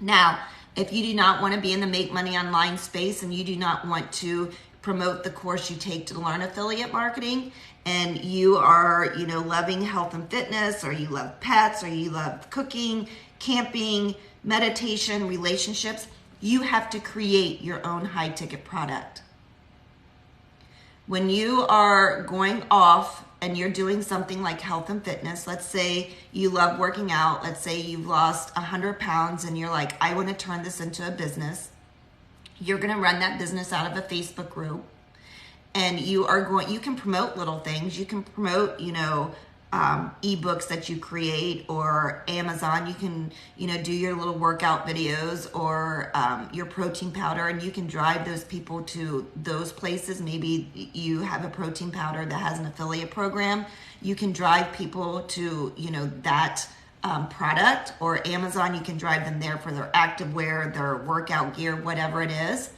Now, if you do not want to be in the Make Money Online space and you do not want to promote the course you take to learn affiliate marketing, and you are, loving health and fitness, or you love pets, or you love cooking, camping, meditation, relationships, you have to create your own high ticket product. When you are going off and you're doing something like health and fitness, let's say you love working out, let's say you've lost 100 pounds and you're like, "I want to turn this into a business." You're going to run that business out of a Facebook group, and you can promote little things. You can promote, ebooks that you create, or Amazon. You can, do your little workout videos, or your protein powder, and you can drive those people to those places. Maybe you have a protein powder that has an affiliate program. You can drive people to, that product, or Amazon. You can drive them there for their activewear, their workout gear, whatever it is.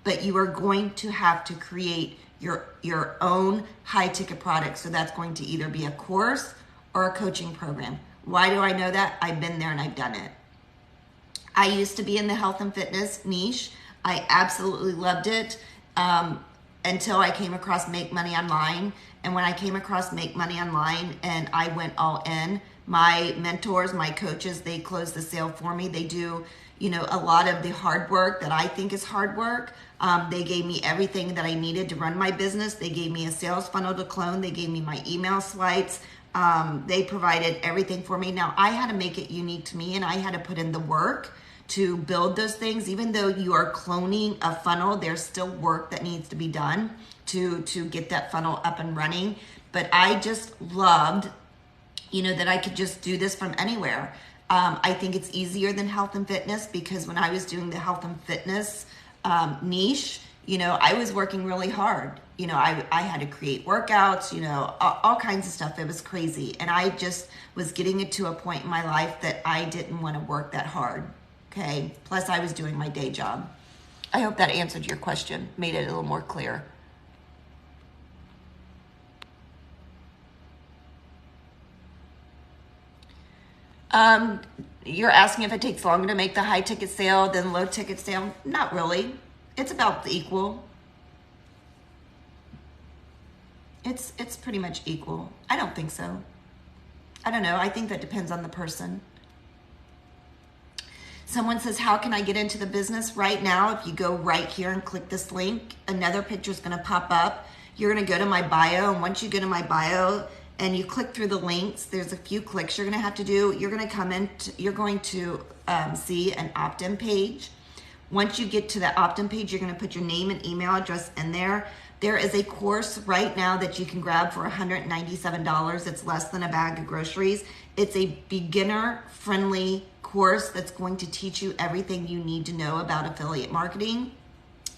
But you are going to have to create your own high ticket product. So that's going to either be a course or a coaching program. Why do I know that? I've been there and I've done it. I used to be in the health and fitness niche. I absolutely loved it until I came across Make Money Online. And when I came across Make Money Online and I went all in, my mentors, my coaches, they close the sale for me. They do, a lot of the hard work that I think is hard work. They gave me everything that I needed to run my business. They gave me a sales funnel to clone. They gave me my email swipes. They provided everything for me. Now, I had to make it unique to me, and I had to put in the work to build those things. Even though you are cloning a funnel, there's still work that needs to be done to get that funnel up and running. But I just loved, that I could just do this from anywhere. I think it's easier than health and fitness, because when I was doing the health and fitness niche, I was working really hard. I had to create workouts, all kinds of stuff. It was crazy. And I just was getting it to a point in my life that I didn't want to work that hard. Okay. Plus I was doing my day job. I hope that answered your question, made it a little more clear. You're asking if it takes longer to make the high ticket sale than low ticket sale. Not really. It's about equal. It's pretty much equal. I don't think so. I don't know. I think that depends on the person. Someone says, how can I get into the business? Right now, if you go right here and click this link, another picture is going to pop up. You're going to go to my bio, and once you go to my bio and you click through the links, there's a few clicks you're going to have to do. You're going to come in, you're going to see an opt-in page. Once you get to the opt-in page, you're going to put your name and email address in there. There is a course right now that you can grab for $197. It's less than a bag of groceries. It's a beginner-friendly course that's going to teach you everything you need to know about affiliate marketing.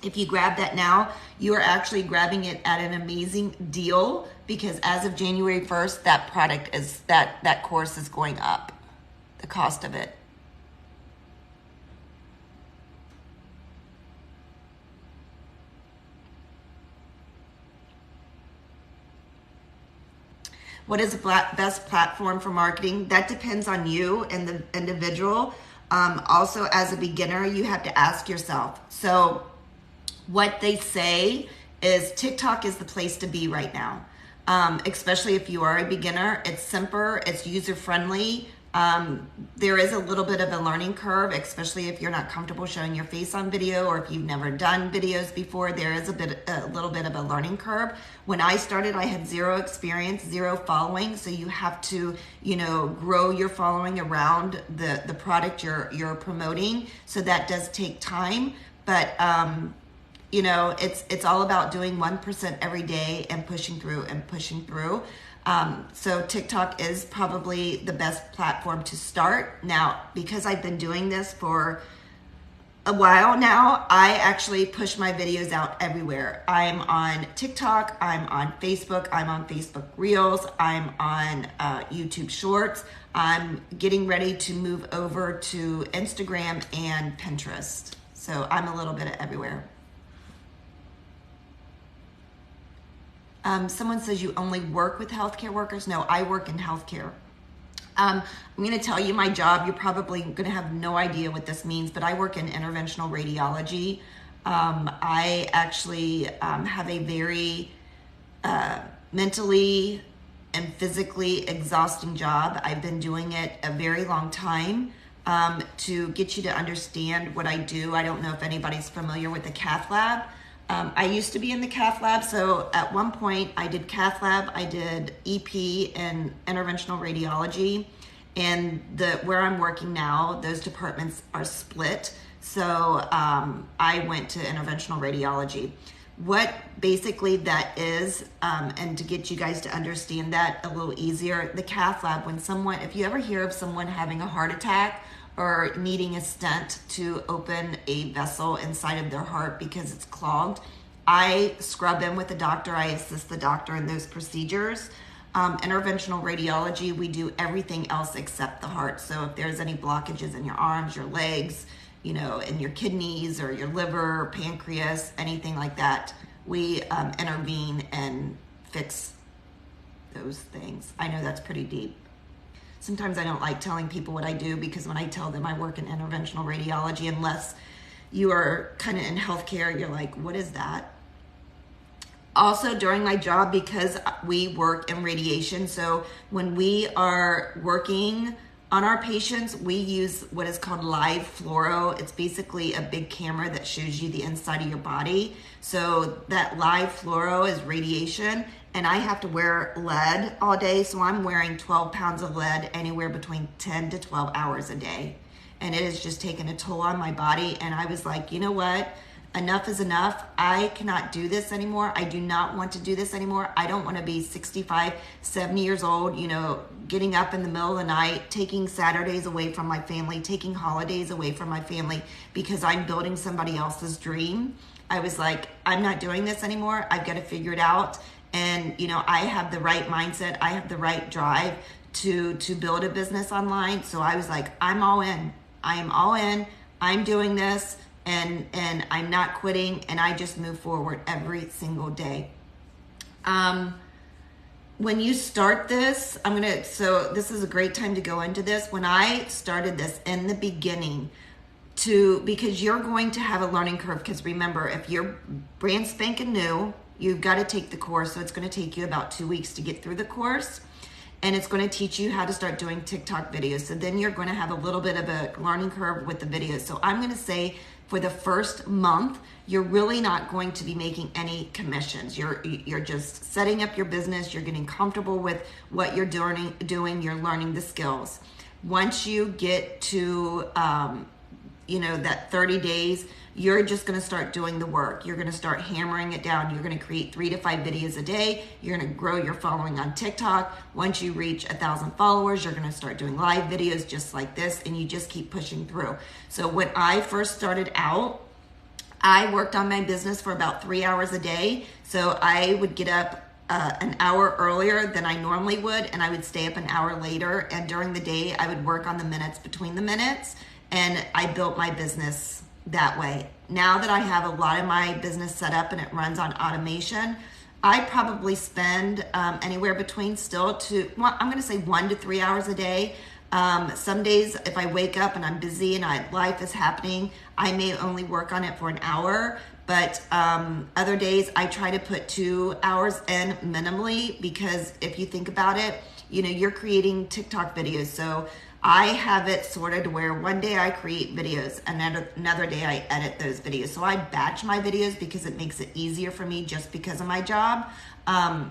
If you grab that now, you are actually grabbing it at an amazing deal, because as of January 1st, that product is that course is going up, the cost of it. What is the best platform for marketing? That depends on you and the individual. Also, as a beginner, you have to ask yourself. So what they say is TikTok is the place to be right now, especially if you are a beginner. It's simple, it's user-friendly. There is a little bit of a learning curve, especially if you're not comfortable showing your face on video, or if you've never done videos before. There is a little bit of a learning curve. When I started, I had zero experience, zero following. So you have to, grow your following around the product you're promoting. So that does take time, but it's all about doing 1% every day and pushing through. So TikTok is probably the best platform to start. Now, because I've been doing this for a while now, I actually push my videos out everywhere. I'm on TikTok, I'm on Facebook, I'm on Facebook Reels, I'm on YouTube Shorts. I'm getting ready to move over to Instagram and Pinterest. So I'm a little bit of everywhere. Someone says you only work with healthcare workers. No, I work in healthcare. I'm going to tell you my job. You're probably going to have no idea what this means, but I work in interventional radiology. I actually have a very mentally and physically exhausting job. I've been doing it a very long time. To get you to understand what I do, I don't know if anybody's familiar with the cath lab. I used to be in the cath lab, so at one point I did cath lab, I did EP and interventional radiology, and where I'm working now, those departments are split. So I went to interventional radiology. What basically that is, and to get you guys to understand that a little easier, the cath lab, when someone, if you ever hear of someone having a heart attack or needing a stent to open a vessel inside of their heart because it's clogged, I scrub in with the doctor. I assist the doctor in those procedures. Interventional radiology, we do everything else except the heart. So if there's any blockages in your arms, your legs, in your kidneys or your liver, pancreas, anything like that, we intervene and fix those things. I know that's pretty deep. Sometimes I don't like telling people what I do, because when I tell them I work in interventional radiology, unless you are kind of in healthcare, you're like, what is that? Also, during my job, because we work in radiation, so when we are working on our patients, we use what is called live fluoro. It's basically a big camera that shows you the inside of your body. So that live fluoro is radiation, and I have to wear lead all day. So I'm wearing 12 pounds of lead anywhere between 10 to 12 hours a day. And it has just taken a toll on my body. And I was like, you know what? Enough is enough. I cannot do this anymore. I do not want to do this anymore. I don't want to be 65, 70 years old, getting up in the middle of the night, taking Saturdays away from my family, taking holidays away from my family because I'm building somebody else's dream. I was like, I'm not doing this anymore. I've got to figure it out. And, I have the right mindset. I have the right drive to build a business online. So I was like, I'm all in. I am all in. I'm doing this. And I'm not quitting, and I just move forward every single day. When you start this, so this is a great time to go into this. When I started this in the beginning, because you're going to have a learning curve, because remember, if you're brand spanking new, you've got to take the course. So it's going to take you about 2 weeks to get through the course. And it's going to teach you how to start doing TikTok videos. So then you're going to have a little bit of a learning curve with the videos. So I'm going to say for the first month, you're really not going to be making any commissions. You're just setting up your business. You're getting comfortable with what you're doing. You're learning the skills. Once you get to, that 30 days, you're just going to start doing the work. You're going to start hammering it down. You're going to create 3 to 5 videos a day. You're going to grow your following on TikTok. Once you reach 1,000 followers, you're going to start doing live videos just like this, and you just keep pushing through. So when I first started out, I worked on my business for about 3 hours a day. So I would get up an hour earlier than I normally would, and I would stay up an hour later. And during the day, I would work on the minutes between the minutes, and I built my business that way. Now that I have a lot of my business set up and it runs on automation, I probably spend anywhere between I'm going to say 1 to 3 hours a day. Some days if I wake up and I'm busy and life is happening, I may only work on it for an hour. But other days I try to put 2 hours in minimally, because if you think about it, you're creating TikTok videos. So I have it sorted where one day I create videos and another day I edit those videos. So I batch my videos because it makes it easier for me just because of my job. I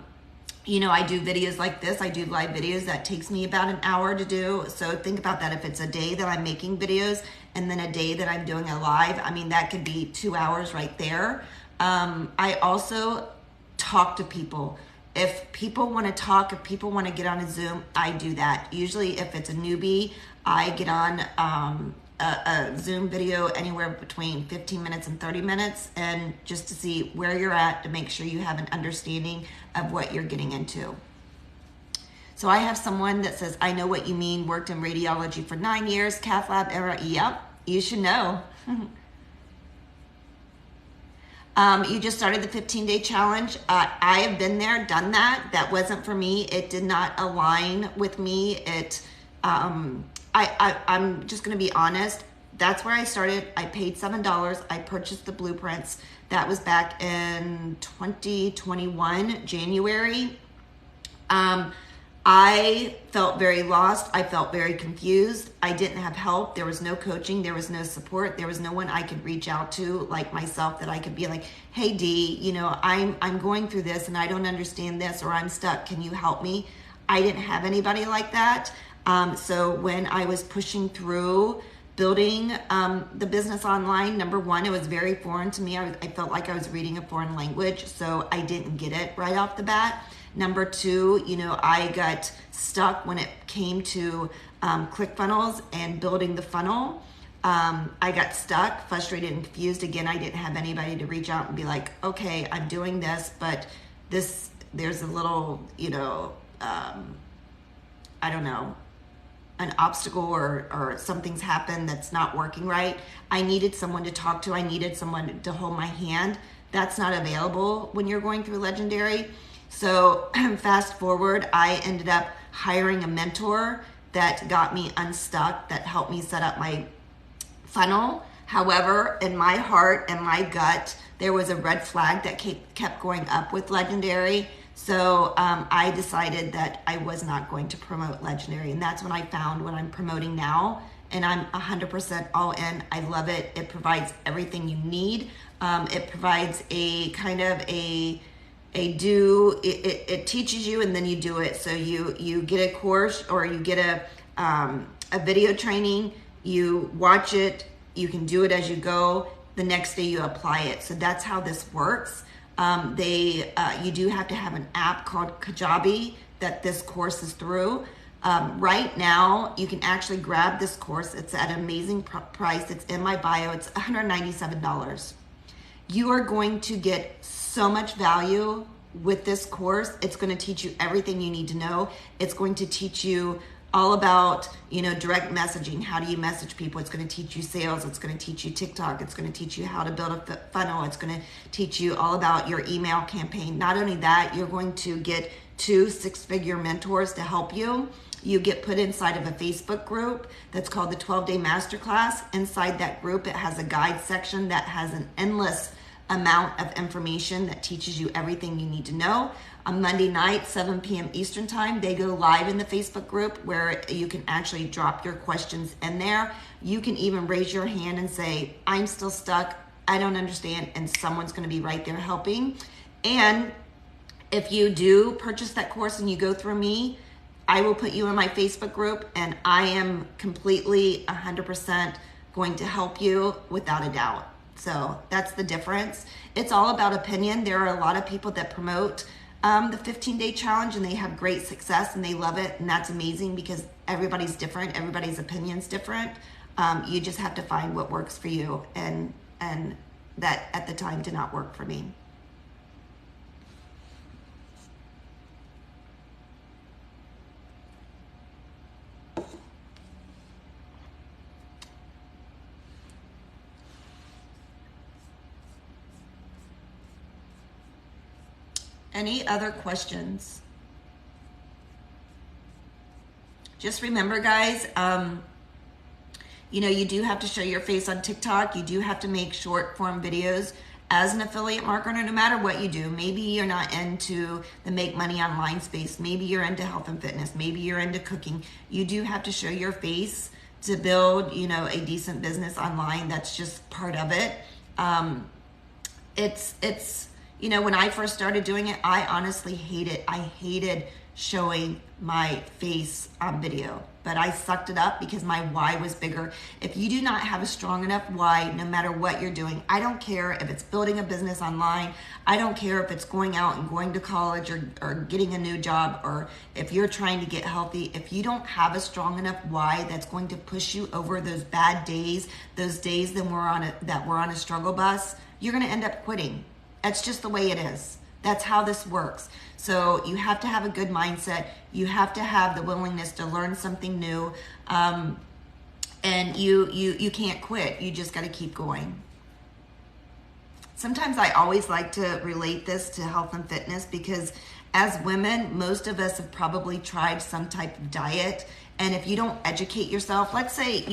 do videos like this. I do live videos that takes me about an hour to do. So think about that. If it's a day that I'm making videos and then a day that I'm doing a live, that could be 2 hours right there. I also talk to people. If people want to talk, if people want to get on a Zoom, I do that. Usually if it's a newbie, I get on a Zoom video anywhere between 15 minutes and 30 minutes, and just to see where you're at, to make sure you have an understanding of what you're getting into. So I have someone that says, I know what you mean, worked in radiology for 9 years, cath lab era. Yep, you should know. You just started the 15-day challenge. I have been there, done that. That wasn't for me. It did not align with me. I'm just going to be honest. That's where I started. I paid $7. I purchased the blueprints. That was back in 2021, January. I felt very lost. I felt very confused. I didn't have help. There was no coaching. There was no support. There was no one I could reach out to like myself, that I could be like, hey Dee, I'm going through this and I don't understand this, or I'm stuck. Can you help me? I didn't have anybody like that. So when I was pushing through building the business online. Number one, it was very foreign to me. I felt like I was reading a foreign language, so I didn't get it right off the bat. Number two, I got stuck when it came to ClickFunnels and building the funnel. I got stuck, frustrated, and confused. Again, I didn't have anybody to reach out and be like, okay, I'm doing this, but there's a little, I don't know, an obstacle or something's happened that's not working right. I needed someone to talk to. I needed someone to hold my hand. That's not available when you're going through Legendary. So fast forward, I ended up hiring a mentor that got me unstuck, that helped me set up my funnel. However, in my heart and my gut, there was a red flag that kept going up with Legendary. So I decided that I was not going to promote Legendary. And that's when I found what I'm promoting now. And I'm 100% all in. I love it. It provides everything you need. It provides a kind of it teaches you and then you do it. So you get a course or you get a video training, you watch it, you can do it as you go. The next day you apply it. So that's how this works. You do have to have an app called Kajabi that this course is through. Right now, you can actually grab this course. It's at an amazing price. It's in my bio. It's $197. You are going to get so much value with this course. It's going to teach you everything you need to know. It's going to teach you all about, direct messaging. How do you message people? It's going to teach you sales. It's going to teach you TikTok. It's going to teach you how to build a funnel. It's going to teach you all about your email campaign. Not only that, you're going to get 2 six-figure mentors to help you. You get put inside of a Facebook group that's called the 12-Day Masterclass. Inside that group, it has a guide section that has an endless amount of information that teaches you everything you need to know. On Monday night, 7 p.m. Eastern time, they go live in the Facebook group where you can actually drop your questions in there. You can even raise your hand and say, I'm still stuck, I don't understand, and someone's going to be right there helping. And if you do purchase that course and you go through me, I will put you in my Facebook group, and I am completely 100% going to help you without a doubt. So that's the difference. It's all about opinion. There are a lot of people that promote the 15-day challenge and they have great success and they love it, and that's amazing because everybody's different. Everybody's opinion's different. You just have to find what works for you, and that at the time did not work for me. Any other questions? Just remember, guys, you do have to show your face on TikTok. You do have to make short form videos as an affiliate marketer, no matter what you do. Maybe you're not into the make money online space. Maybe you're into health and fitness. Maybe you're into cooking. You do have to show your face to build, a decent business online. That's just part of it. It's when I first started doing it, I honestly hated. I hated showing my face on video, but I sucked it up because my why was bigger. If you do not have a strong enough why, no matter what you're doing, I don't care if it's building a business online, I don't care if it's going out and going to college or getting a new job, or if you're trying to get healthy, if you don't have a strong enough why that's going to push you over those bad days, those days that we're on a struggle bus, you're going to end up quitting. That's just the way it is. That's how this works. So you have to have a good mindset. You have to have the willingness to learn something new. And you can't quit. You just got to keep going. Sometimes I always like to relate this to health and fitness because as women, most of us have probably tried some type of diet. And if you don't educate yourself, let's say,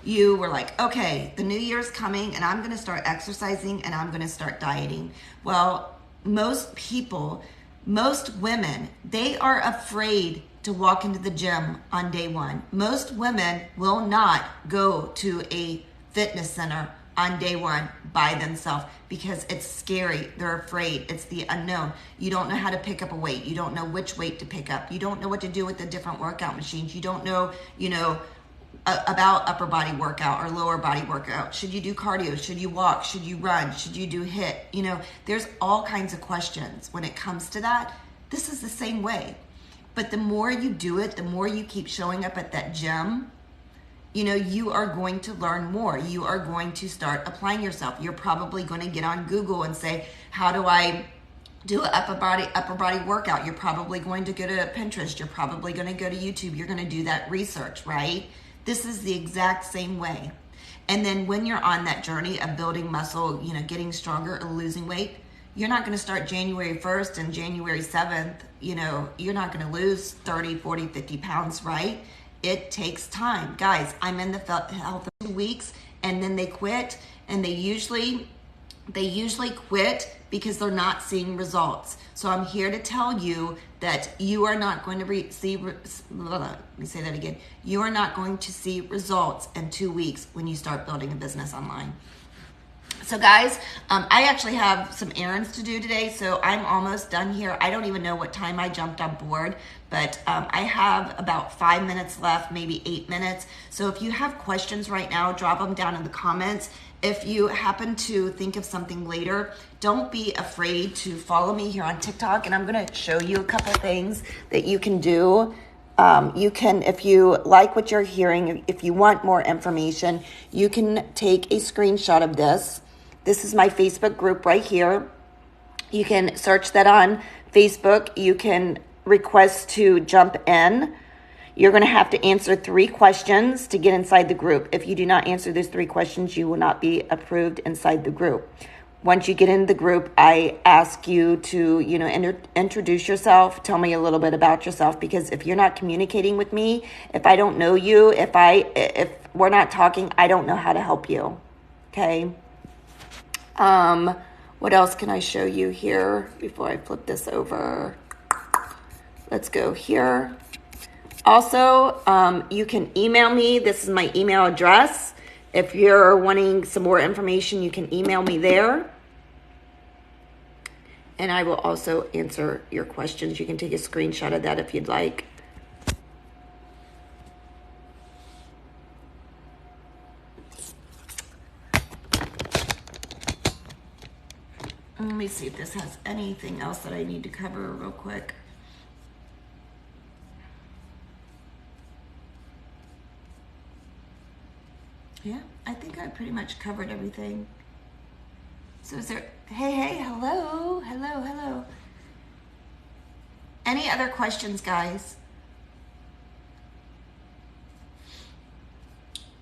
you were like, okay, the new year's coming and I'm going to start exercising and I'm going to start dieting. Well, most women, they are afraid to walk into the gym on day one. Most women will not go to a fitness center on day one by themselves because it's scary. They're afraid. It's the unknown. You don't know how to pick up a weight. You don't know which weight to pick up. You don't know what to do with the different workout machines. You don't know, about upper body workout or lower body workout. Should you do cardio? Should you walk? Should you run? Should you do HIIT? You know, there's all kinds of questions when it comes to that. This is the same way. But the more you do it, the more you keep showing up at that gym, you know, you are going to learn more. You are going to start applying yourself. You're probably going to get on Google and say, how do I do an upper body workout? You're probably going to go to Pinterest. You're probably going to go to YouTube. You're going to do that research, right? This is the exact same way. And then when you're on that journey of building muscle, you know, getting stronger or losing weight, you're not going to start January 1st and January 7th. You know, you're not going to lose 30, 40, 50 pounds, right? It takes time. Guys, I'm in the health 2 weeks and then they quit, and they usually quit because they're not seeing results. So I'm here to tell you that you are not going to You are not going to see results in 2 weeks when you start building a business online. So guys, I actually have some errands to do today, so I'm almost done here. I don't even know what time I jumped on board, but I have about 5 minutes left, maybe 8 minutes. So if you have questions right now, drop them down in the comments. If you happen to think of something later, don't be afraid to follow me here on TikTok, and I'm gonna show you a couple things that you can do. You can, if you like what you're hearing, if you want more information, you can take a screenshot of this. This is my Facebook group right here. You can search that on Facebook. You can request to jump in. You're going to have to answer 3 questions to get inside the group. If you do not answer those 3 questions, you will not be approved inside the group. Once you get in the group, I ask you to, you know, introduce yourself, tell me a little bit about yourself, because if you're not communicating with me, if I don't know you, if we're not talking, I don't know how to help you. Okay. What else can I show you here before I flip this over? Let's go here. Also, you can email me. This is my email address. If you're wanting some more information, you can email me there. And I will also answer your questions. You can take a screenshot of that if you'd like. Let me see if this has anything else that I need to cover real quick. Yeah, I think I pretty much covered everything. So is there, hey, hello. Any other questions, guys?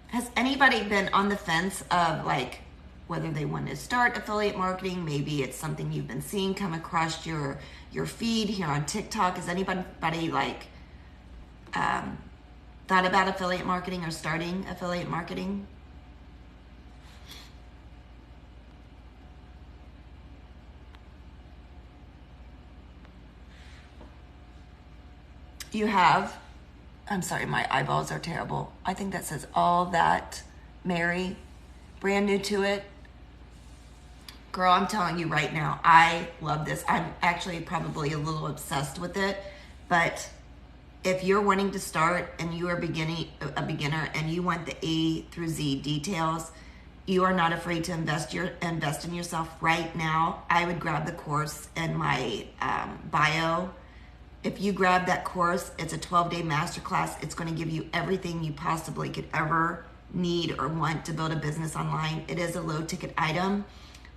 Has anybody been on the fence of like whether they want to start affiliate marketing? Maybe it's something you've been seeing come across your feed here on TikTok. Has anybody like thought about affiliate marketing or starting affiliate marketing? You have? I'm sorry, my eyeballs are terrible. I think that says all that, Mary. Brand new to it. Girl, I'm telling you right now, I love this. I'm actually probably a little obsessed with it, but if you're wanting to start and you are a beginner and you want the A through Z details, you are not afraid to invest in yourself right now, I would grab the course in my bio. If you grab that course, it's a 12-day masterclass. It's going to give you everything you possibly could ever need or want to build a business online. It is a low ticket item.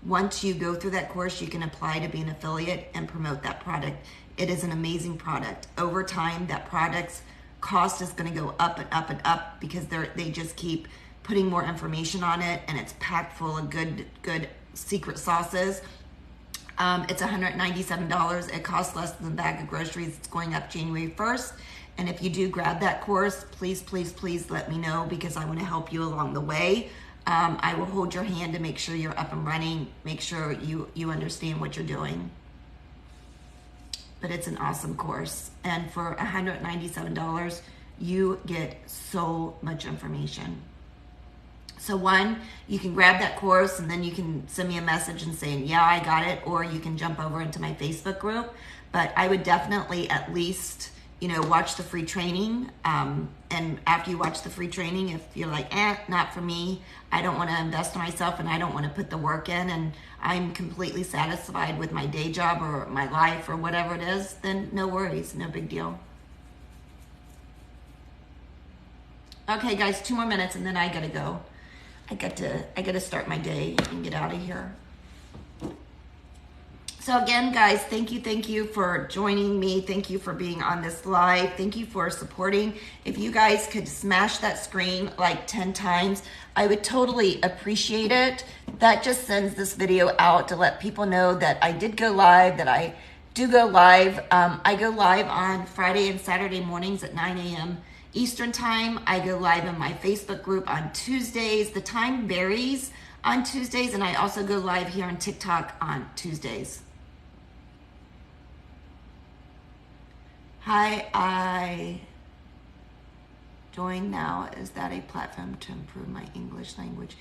Once you go through that course, you can apply to be an affiliate and promote that product. It is an amazing product. Over time, that product's cost is going to go up and up and up because they just keep putting more information on it, and it's packed full of good secret sauces. It's $197. It costs less than a bag of groceries. It's going up January 1st. And if you do grab that course, please let me know, because I want to help you along the way. I will hold your hand to make sure you're up and running, make sure you understand what you're doing. But it's an awesome course. And for $197, you get so much information. So one, you can grab that course and then you can send me a message and say, yeah, I got it. Or you can jump over into my Facebook group. But I would definitely at least watch the free training. And after you watch the free training, if you're like, not for me, I don't want to invest in myself and I don't want to put the work in, and I'm completely satisfied with my day job or my life or whatever it is, then no worries, no big deal. Okay, guys, 2 more minutes and then I gotta go. I got to start my day and get out of here. So again, guys, thank you for joining me. Thank you for being on this live. Thank you for supporting. If you guys could smash that screen like 10 times, I would totally appreciate it. That just sends this video out to let people know that I did go live, that I do go live. I go live on Friday and Saturday mornings at 9 a.m. Eastern time. I go live in my Facebook group on Tuesdays. The time varies on Tuesdays, and I also go live here on TikTok on Tuesdays. Hi, I join now. Is that a platform to improve my English language?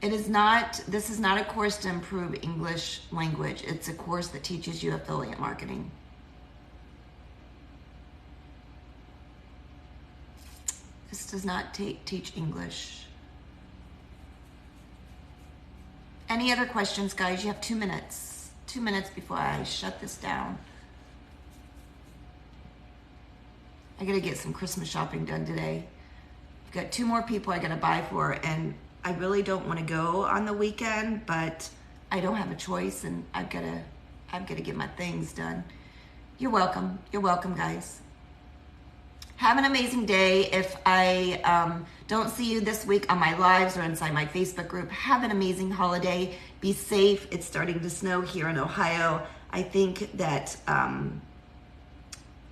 It is not. This is not a course to improve English language. It's a course that teaches you affiliate marketing. This does not teach English. Any other questions, guys? You have 2 minutes. 2 minutes before I shut this down. I gotta get some Christmas shopping done today. I've got 2 more people I gotta buy for, and I really don't want to go on the weekend, but I don't have a choice, and I've gotta get my things done. You're welcome. You're welcome, guys. Have an amazing day. If I don't see you this week on my lives or inside my Facebook group, have an amazing holiday. Be safe. It's starting to snow here in Ohio. I think that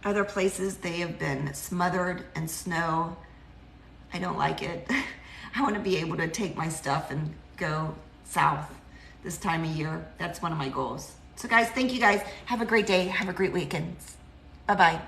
other places, they have been smothered in snow. I don't like it. I want to be able to take my stuff and go south this time of year. That's one of my goals. So guys, thank you guys. Have a great day. Have a great weekend. Bye-bye.